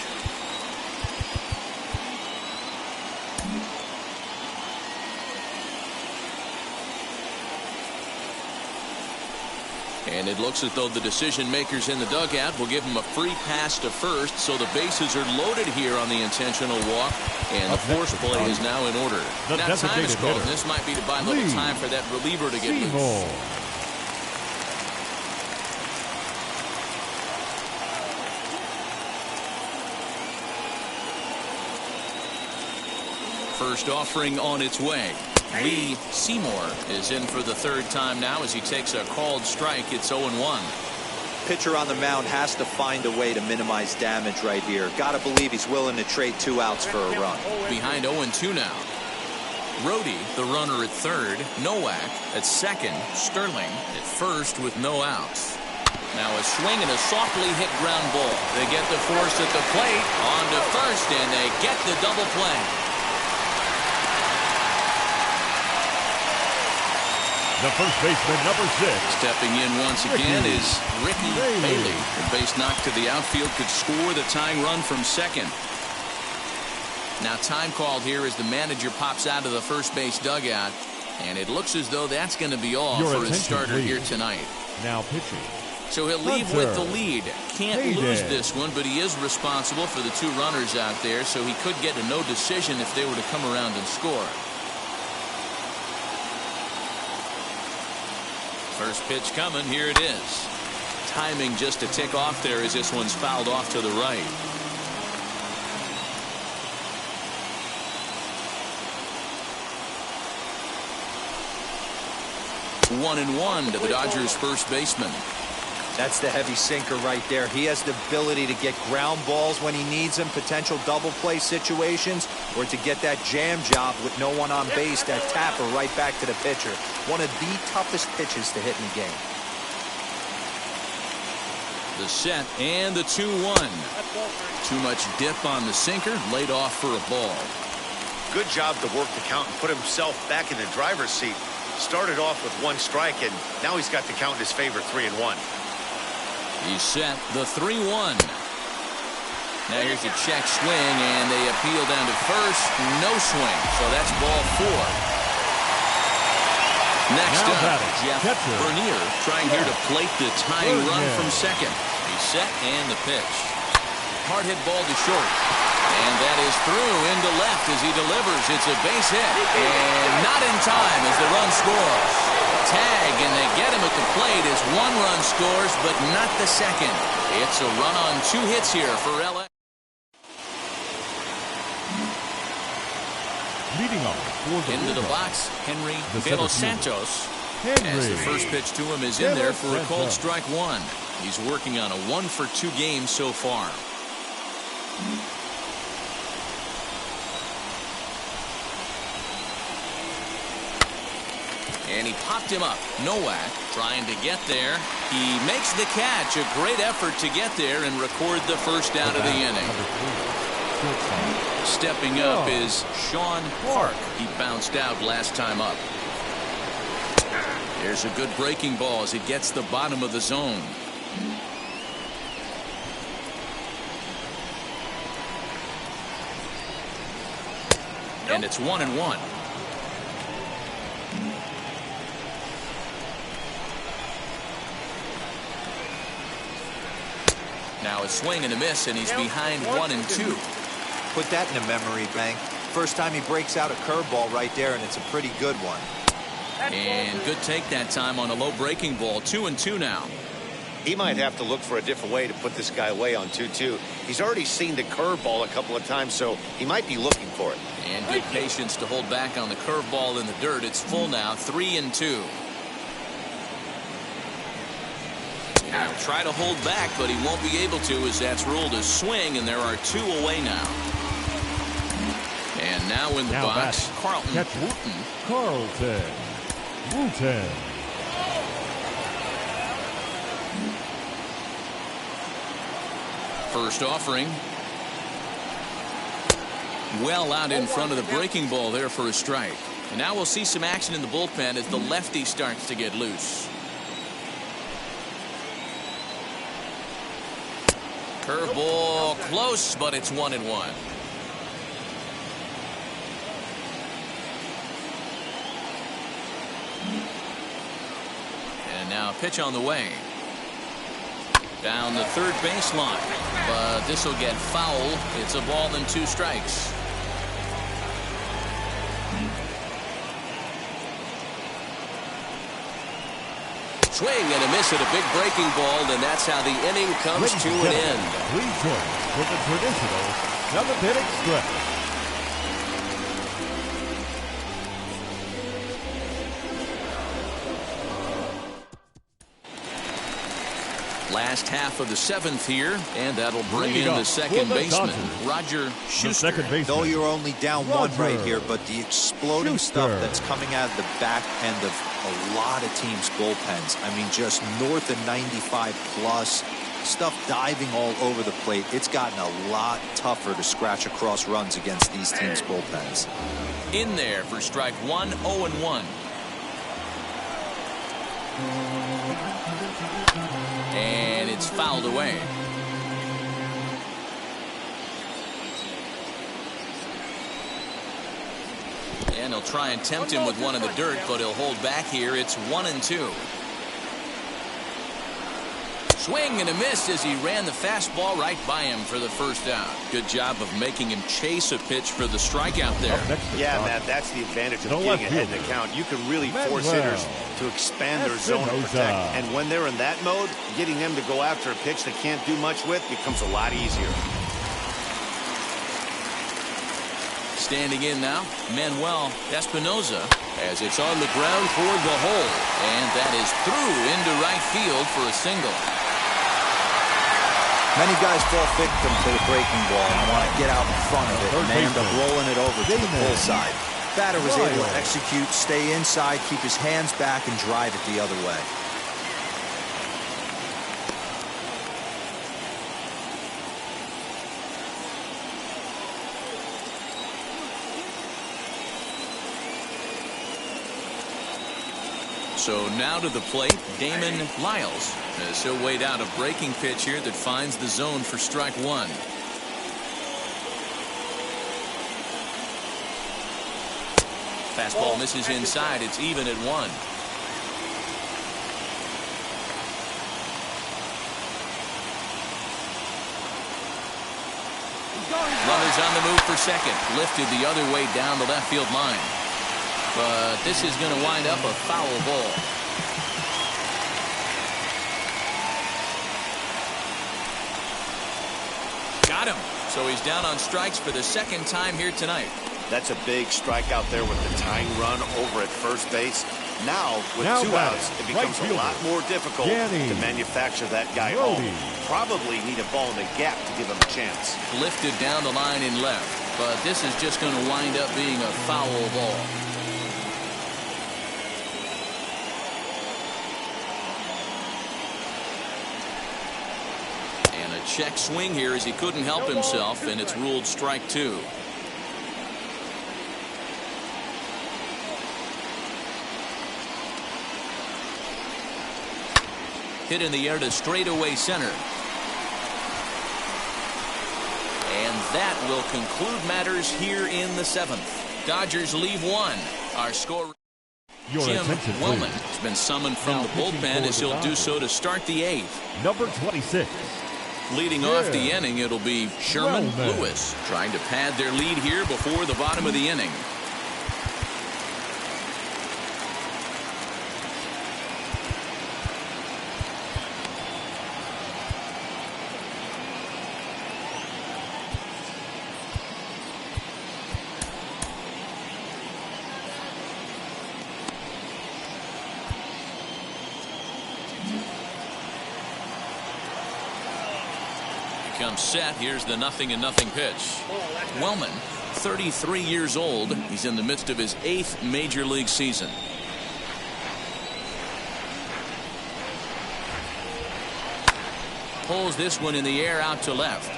And it looks as though the decision makers in the dugout will give him a free pass to first, so the bases are loaded here on the intentional walk, and the force play is now in order. Now time is called, and this might be to buy a little time for that reliever to get loose. First offering on its way. Lee Seymour is in for the third time now as he takes a called strike. It's 0-1. Pitcher on the mound has to find a way to minimize damage right here. Got to believe he's willing to trade 2 outs for a run. Behind 0-2 now. Rhodey, the runner at third. Nowak at second. Sterling at first with no outs. Now a swing and a softly hit ground ball. They get the force at the plate. On to first, and they get the double play. The first baseman, number 6. Stepping in once again is Ricky Bailey. The base knock to the outfield could score the tying run from second. Now time called here as the manager pops out of the first base dugout. And it looks as though that's going to be all for his starter here tonight. Now pitching. So he'll leave with the lead. Can't lose this one, but he is responsible for the 2 runners out there, so he could get a no decision if they were to come around and score. First pitch coming. Here it is. Timing just a tick off there as this one's fouled off to the right. One and one to the Dodgers first baseman. That's the heavy sinker right there. He has the ability to get ground balls when he needs them, potential double play situations, or to get that jam job with no one on base, that tapper right back to the pitcher. One of the toughest pitches to hit in the game. The set and the 2-1. Too much dip on the sinker, laid off for a ball. Good job to work the count and put himself back in the driver's seat. Started off with 1 strike, and now he's got the count in his favor, 3-1. He's set the 3-1. Now here's a check swing, and they appeal down to first. No swing, so that's ball 4. Next up, Jeff Bernier trying here to plate the tying run from second. He's set and the pitch. Hard hit ball to short. And that is through into left as he delivers. It's a base hit. And not in time as the run scores. Tag, and they get him at the plate as 1 run scores, but not the second. It's a run on 2 hits here for LA. Leading off for the into the box, Henry De Los Santos. As the first pitch to him is in there for a called strike 1. He's working on a 1-for-2 game so far. And he popped him up. Nowak trying to get there. He makes the catch. A great effort to get there and record the first out of the inning. Stepping up is Sean Park. He bounced out last time up. There's a good breaking ball as it gets the bottom of the zone. And it's 1-1. Now a swing and a miss, and he's behind 1-2. Put that in a memory bank. First time he breaks out a curveball right there, and it's a pretty good one. And good take that time on a low breaking ball. 2-2 now. He might have to look for a different way to put this guy away on 2-2. He's already seen the curveball a couple of times, so he might be looking for it. And good patience to hold back on the curveball in the dirt. It's full now, 3-2. He'll try to hold back, but he won't be able to as that's ruled a swing, and there are 2 away now. And now in the box, Carlton Wooten. Carlton Wooten. First offering. Well out in front of the breaking ball there for a strike. And now we'll see some action in the bullpen as the lefty starts to get loose. Curveball close, but it's 1-1. And now pitch on the way. Down the third baseline. But this will get foul. It's a ball and 2 strikes. Swing and a miss at a big breaking ball, and that's how the inning comes to an end. Please join with the traditional 7th-inning stretch. Last half of the 7th here, and that'll bring in the second baseman, Roger Schuster. Though you're only down 1 right here, but the exploding stuff that's coming out of the back end of a lot of teams' bullpens. I mean, just north of 95 plus, stuff diving all over the plate. It's gotten a lot tougher to scratch across runs against these teams' bullpens. In there for strike 1, 0-1. And it's fouled away. And he'll try and tempt him with one in the dirt, but he'll hold back here. It's 1-2. Swing and a miss as he ran the fastball right by him for the first out. Good job of making him chase a pitch for the strikeout there. Yeah, Matt, that's the advantage of getting ahead in the count. You can really force hitters to expand their zone and protect. And when they're in that mode, getting them to go after a pitch they can't do much with becomes a lot easier. Standing in now, Manuel Espinoza, as it's on the ground toward the hole. And that is through into right field for a single. Many guys fall victim to the breaking ball and want to get out in front of it, and they end up rolling it over to the pull side. Batter was able to execute, stay inside, keep his hands back, and drive it the other way. So now to the plate, Damon Lyles, as he'll wait out a breaking pitch here that finds the zone for strike 1. Fastball misses inside. It's even at 1. Runners on the move for second. Lifted the other way down the left field line. But this is going to wind up a foul ball. Got him. So he's down on strikes for the second time here tonight. That's a big strikeout there with the tying run over at first base. Now, with 2 outs, it becomes a lot more difficult to manufacture that guy home. Probably need a ball in the gap to give him a chance. Lifted down the line in left. But this is just going to wind up being a foul ball. Check swing here as he couldn't help himself, and it's ruled strike 2. Hit in the air to straightaway center. And that will conclude matters here in the 7th. Dodgers leave 1. Our score. Jim Wellman has been summoned from the bullpen as he'll do so to start the 8th. Number 26. Leading off the inning, it'll be Sherman Lewis trying to pad their lead here before the bottom of the inning. Comes set. Here's the 0-0 pitch. Wellman, 33 years old. He's in the midst of his 8th major league season. Pulls this one in the air out to left.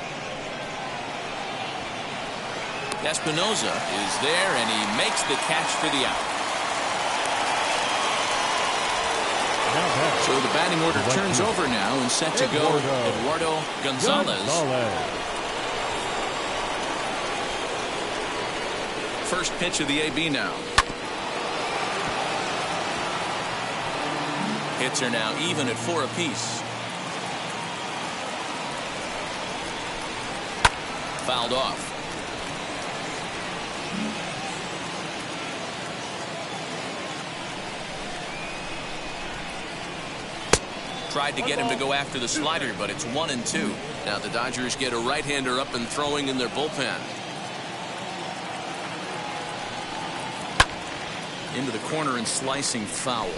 Espinoza is there, and he makes the catch for the out. So the batting order turns over now and set to go Eduardo Gonzalez. First pitch of the AB now. Hits are now even at 4 apiece. Fouled off. Tried to get him to go after the slider, but it's 1-2. Now the Dodgers get a right-hander up and throwing in their bullpen. Into the corner and slicing foul.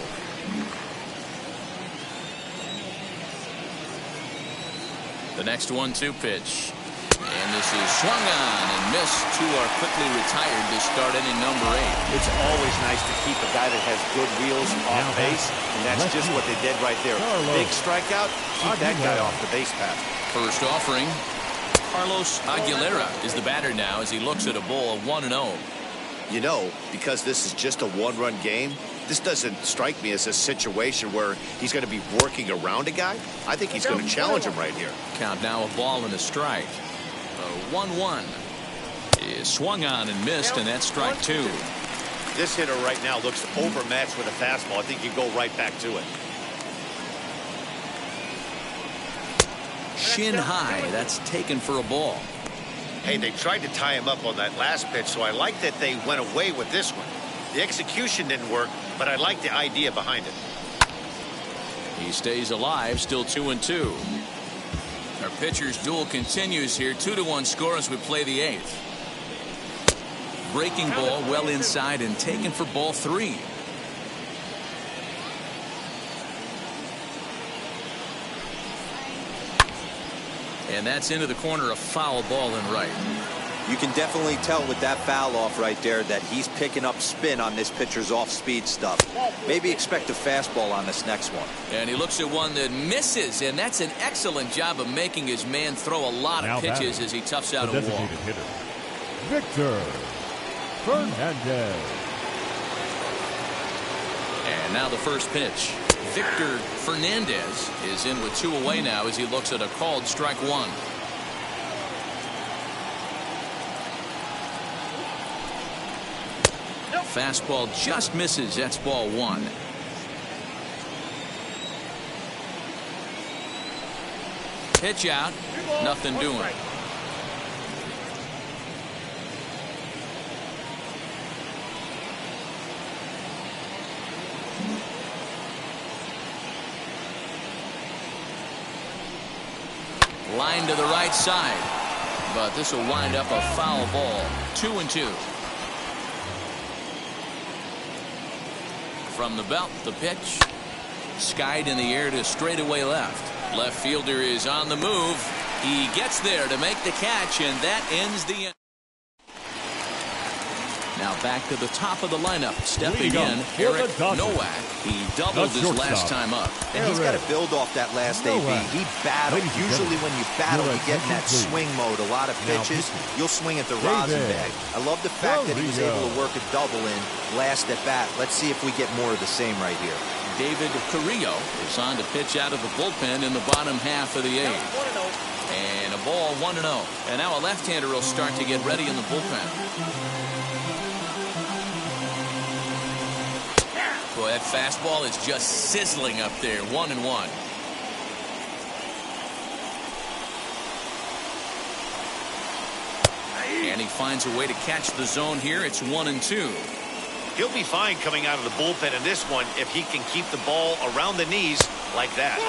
The next 1-2 pitch. And this is swung on and missed. Two are quickly retired to start inning number 8. It's always nice to keep a guy that has good wheels off base, and that's just what they did right there. Big strikeout, keep that guy off the base path. First offering. Carlos Aguilera is the batter now as he looks at a ball 1-0. You know, because this is just a one-run game, this doesn't strike me as a situation where he's going to be working around a guy. I think he's going to challenge him right here. Count now a ball and a strike. 1-1 is swung on and missed, and that's strike 2. This hitter right now looks overmatched with a fastball. I think you go right back to it. Shin high. That's taken for a ball. Hey, they tried to tie him up on that last pitch, so I like that they went away with this one. The execution didn't work, but I like the idea behind it. He stays alive, still 2-2. Our pitcher's duel continues here. 2-1 score as we play the 8th. Breaking ball well inside and taken for ball 3. And that's into the corner, a foul ball in right. You can definitely tell with that foul off right there that he's picking up spin on this pitcher's off-speed stuff. Maybe expect a fastball on this next one. And he looks at one that misses, and that's an excellent job of making his man throw a lot of pitches as he toughs out a walk. Hitter, Victor Fernandez. And now the first pitch. Victor Fernandez is in with 2 away now as he looks at a called strike 1. Fastball just misses. That's ball 1. Pitch out. Nothing doing. Line to the right side. But this will wind up a foul ball. 2-2. From the belt, the pitch. Skied in the air to straightaway left. Left fielder is on the move. He gets there to make the catch, and that ends the inning. Now back to the top of the lineup. Stepping in, Eric Nowak. He doubled his last time up. And he's got to build off that last AB. He battled. Usually when you battle, you get in that swing mode. A lot of pitches, you'll swing at the rosin bag. I love the fact that he was able to work a double in last at bat. Let's see if we get more of the same right here. David Carrillo is on to pitch out of the bullpen in the bottom half of the 8th. And a ball 1-0. And now a left-hander will start to get ready in the bullpen. Boy, that fastball is just sizzling up there. 1-1. And he finds a way to catch the zone here. It's 1-2. He'll be fine coming out of the bullpen in this one if he can keep the ball around the knees like that.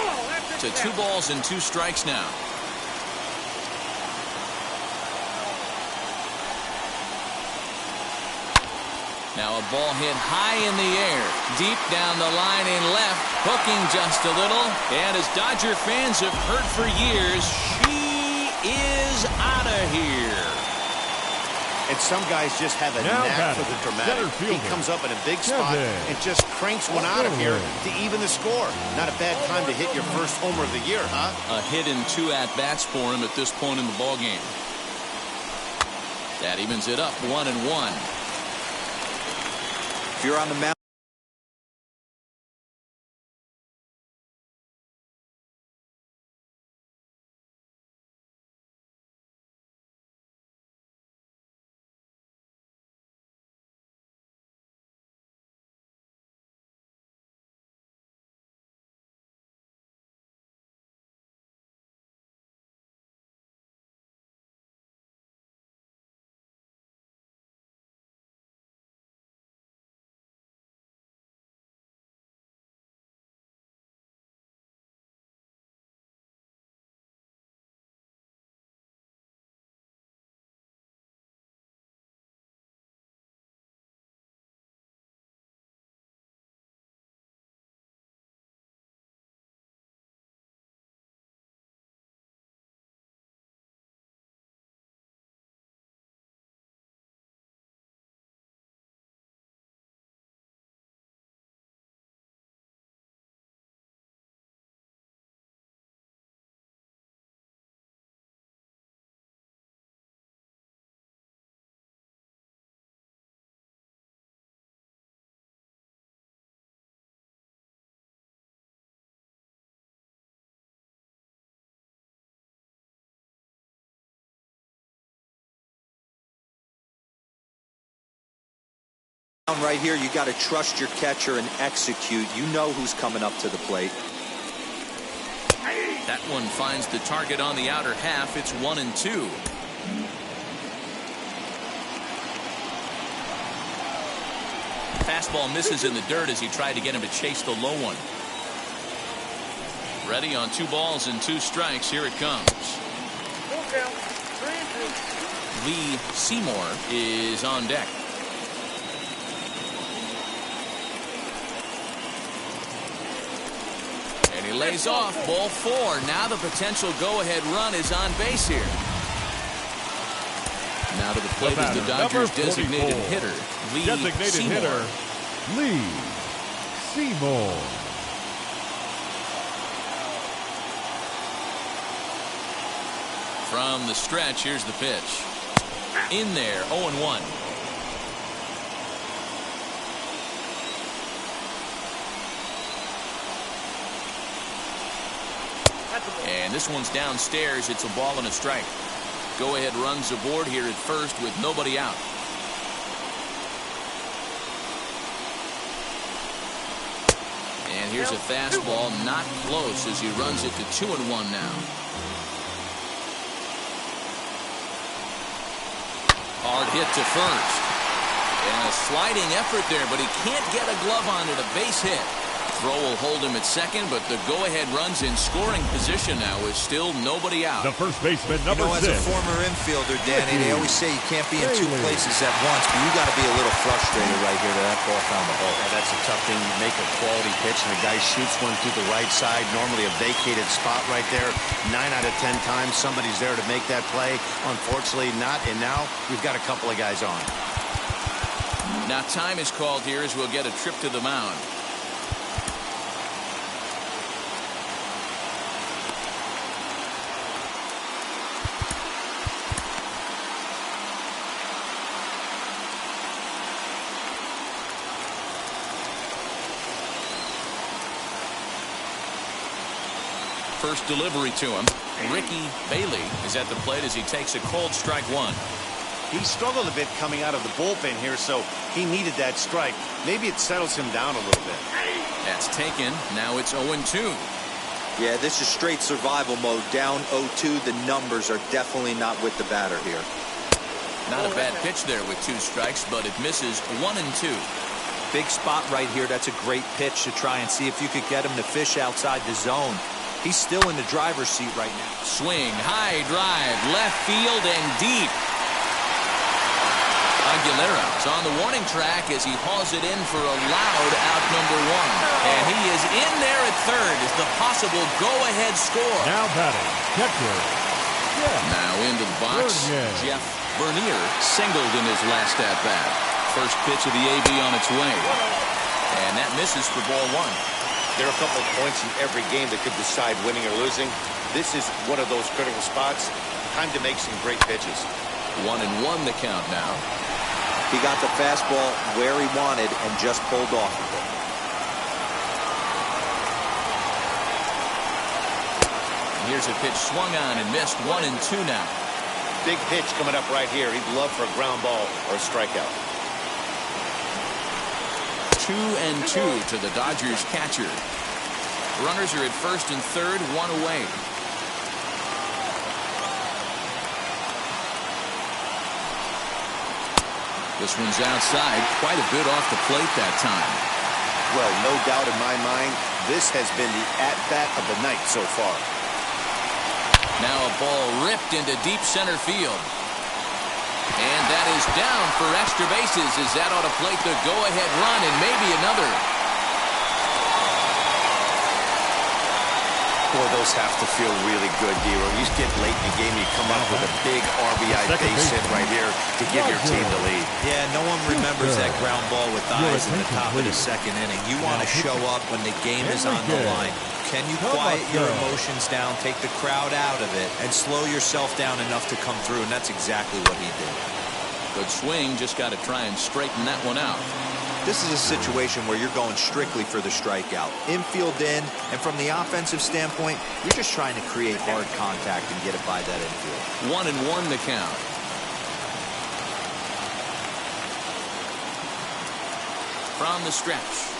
To 2 balls and 2 strikes now. Now a ball hit high in the air, deep down the line in left, hooking just a little. And as Dodger fans have heard for years, she is out of here. And some guys just have a knack for the dramatic. He comes up in a big spot and just cranks one out of here to even the score. Not a bad time to hit your first homer of the year, huh? A hit in 2 at-bats for him at this point in the ballgame. That evens it up 1-1. If you're on the mound. Right here, you got to trust your catcher and execute. You know who's coming up to the plate. That one finds the target on the outer half. It's 1-2. Fastball misses in the dirt as he tried to get him to chase the low one. Ready on 2 balls and 2 strikes. Here it comes. Lee Seymour is on deck. And he lays off. Ball 4. Now the potential go-ahead run is on base here. Now to the plate is the Dodgers' designated hitter, Lee Seymour. Lee Seymour. From the stretch, here's the pitch. In there, 0-1. And this one's downstairs. It's a ball and a strike. Go-ahead runs aboard here at first with nobody out. And here's a fastball, not close as he runs it to 2-1 now. Hard hit to first. And a sliding effort there, but he can't get a glove on it. A base hit. Throw will hold him at second, but the go-ahead runs in scoring position now with still nobody out. The first baseman, number 6. As a former infielder, Danny, they always say you can't be in 2 places at once, but you got to be a little frustrated right here that ball found the hole. Yeah, that's a tough thing. You make a quality pitch, and the guy shoots one through the right side, normally a vacated spot right there. 9 out of 10 times, somebody's there to make that play. Unfortunately, not, and now we've got a couple of guys on. Now time is called here as we'll get a trip to the mound. First delivery to him. Ricky Bailey is at the plate as he takes a cold strike 1. He struggled a bit coming out of the bullpen here, so he needed that strike. Maybe it settles him down a little bit. That's taken. Now it's 0-2. Yeah, this is straight survival mode. Down 0-2. The numbers are definitely not with the batter here. Not a bad pitch there with 2 strikes, but it misses 1-2. Big spot right here. That's a great pitch to try and see if you could get him to fish outside the zone. He's still in the driver's seat right now. Swing, high drive, left field and deep. Aguilera's on the warning track as he hauls it in for a loud out number 1. And he is in there at third as the possible go-ahead score. Now batting, catcher. Now into the box, Jeff Bernier singled in his last at-bat. First pitch of the AB on its way. And that misses for ball 1. There are a couple of points in every game that could decide winning or losing. This is one of those critical spots. Time to make some great pitches. 1-1 the count now. He got the fastball where he wanted and just pulled off of it. And here's a pitch swung on and missed. 1-2 now. Big pitch coming up right here. He'd love for a ground ball or a strikeout. 2-2 to the Dodgers catcher. Runners are at first and third, 1 away. This one's outside, quite a bit off the plate that time. Well, no doubt in my mind, this has been the at-bat of the night so far. Now a ball ripped into deep center field. And that is down for extra bases as that ought to plate the go-ahead run and maybe another. Boy, those have to feel really good, D-Row. You get late in the game, you come up with a big RBI base hit right here to give your team the lead. Yeah, no one remembers that ground ball with eyes in the top of the second inning. You want to show up when the game is on the line. Can you quiet your emotions down, take the crowd out of it, and slow yourself down enough to come through? And that's exactly what he did. Good swing, just got to try and straighten that one out. This is a situation where you're going strictly for the strikeout. Infield in, and from the offensive standpoint, you're just trying to create hard contact and get it by that infield. 1-1 the count. From the stretch.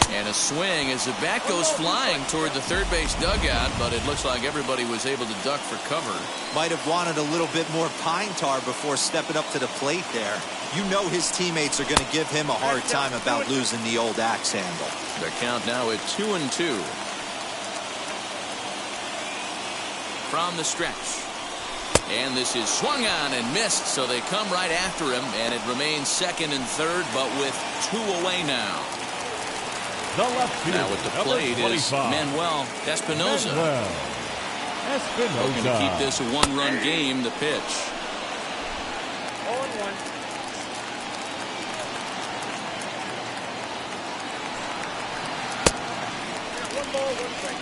And a swing as the bat goes flying toward the third base dugout, but it looks like everybody was able to duck for cover. Might have wanted a little bit more pine tar before stepping up to the plate there. You know his teammates are going to give him a hard time about losing the old axe handle. The count now at 2-2. From the stretch. And this is swung on and missed, so they come right after him, and it remains second and third, but with 2 away now. The left field, now at the plate is Manuel Espinosa. Looking to keep this a one-run game. The pitch. 0-1. One ball, one strike.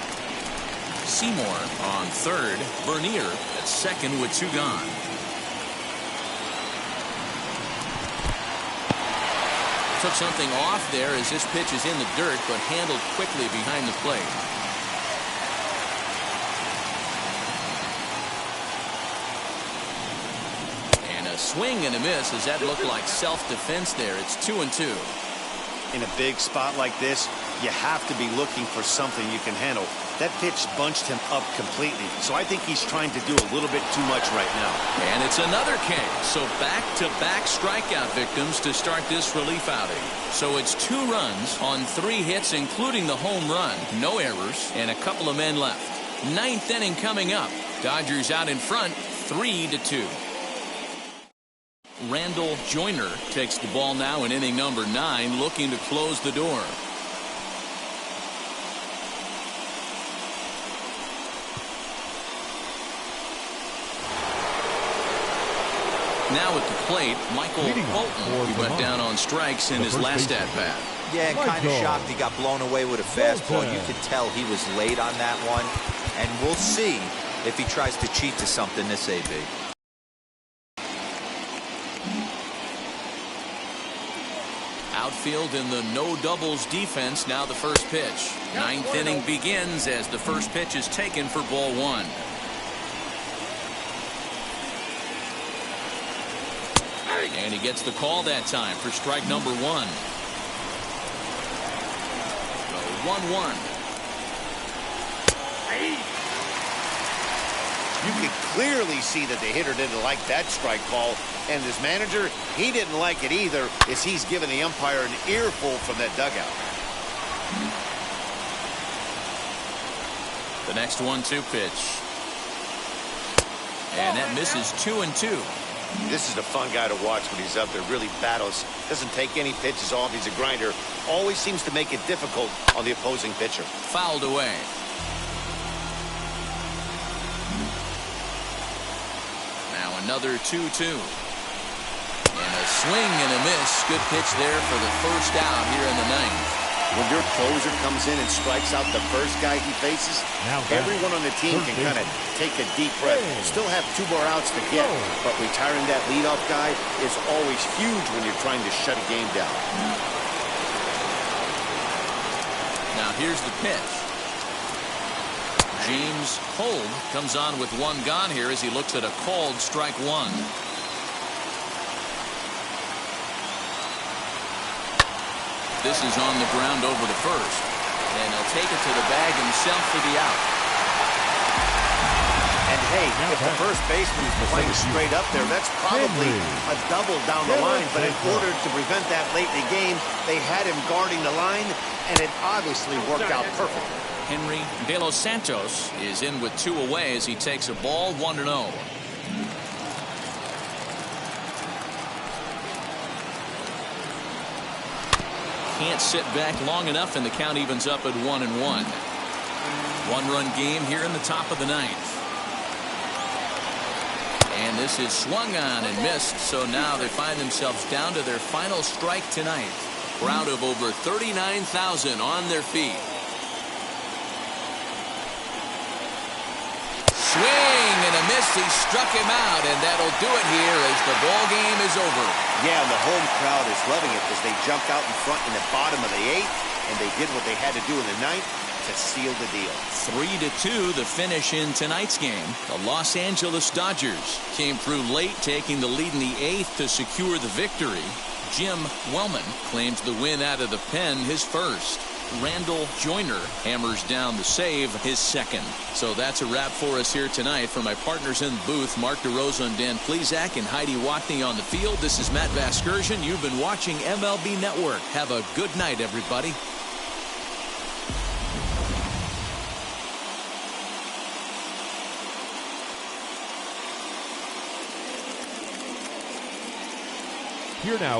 Seymour on third. Bernier at second with 2 gone. Took something off there as this pitch is in the dirt, but handled quickly behind the plate. And a swing and a miss as that looked like self-defense there. It's 2-2. In a big spot like this, you have to be looking for something you can handle. That pitch bunched him up completely, so I think he's trying to do a little bit too much right now. And it's another K. So back-to-back strikeout victims to start this relief outing. So it's 2 runs on 3 hits, including the home run. No errors, and a couple of men left. 9th inning coming up. Dodgers out in front, 3-2. Randall Joyner takes the ball now in inning number 9, looking to close the door. Now at the plate, Michael Bolton, who went down on strikes in his last at-bat. Yeah, kind of shocked he got blown away with a fastball. You could tell he was late on that one. And we'll see if he tries to cheat to something this AB. Outfield in the no doubles defense. Now the first pitch. 9th inning begins as the first pitch is taken for ball 1. And he gets the call that time for strike number 1. The 1-1. You could clearly see that the hitter didn't like that strike call, and his manager, he didn't like it either, as he's giving the umpire an earful from that dugout. The next 1-2 pitch. And that misses 2-2. This is a fun guy to watch when he's up there. Really battles. Doesn't take any pitches off. He's a grinder. Always seems to make it difficult on the opposing pitcher. Fouled away. Now another 2-2. And a swing and a miss. Good pitch there for the first out here in the 9th. When your closer comes in and strikes out the first guy he faces, everyone on the team can kind of take a deep breath. Still have 2 more outs to get, but retiring that leadoff guy is always huge when you're trying to shut a game down. Now here's the pitch. James Hold comes on with 1 gone here as he looks at a called strike 1. This is on the ground over to first. And he'll take it to the bag himself for the out. And hey, if the first baseman is playing straight up there, that's probably a double down the line. But in order to prevent that late in the game, they had him guarding the line, and it obviously worked out perfectly. Henry De Los Santos is in with 2 away as he takes a ball 1-0. Can't sit back long enough, and the count evens up at 1-1. 1-run game here in the top of the 9th. And this is swung on and missed, so now they find themselves down to their final strike tonight. Crowd of over 39,000 on their feet. Swing and a miss. He struck him out, and that'll do it here as the ball game is over. Yeah, and the home crowd is loving it as they jumped out in front in the bottom of the 8th, and they did what they had to do in the 9th to seal the deal. 3-2 the finish in tonight's game. The Los Angeles Dodgers came through late, taking the lead in the 8th to secure the victory. Jim Wellman claims the win out of the pen, his first. Randall Joyner hammers down the save, his second. So that's a wrap for us here tonight. For my partners in the booth, Mark DeRosa and Dan Plesac and Heidi Watney on the field, this is Matt Vasgersian. You've been watching MLB Network. Have a good night, everybody. Here now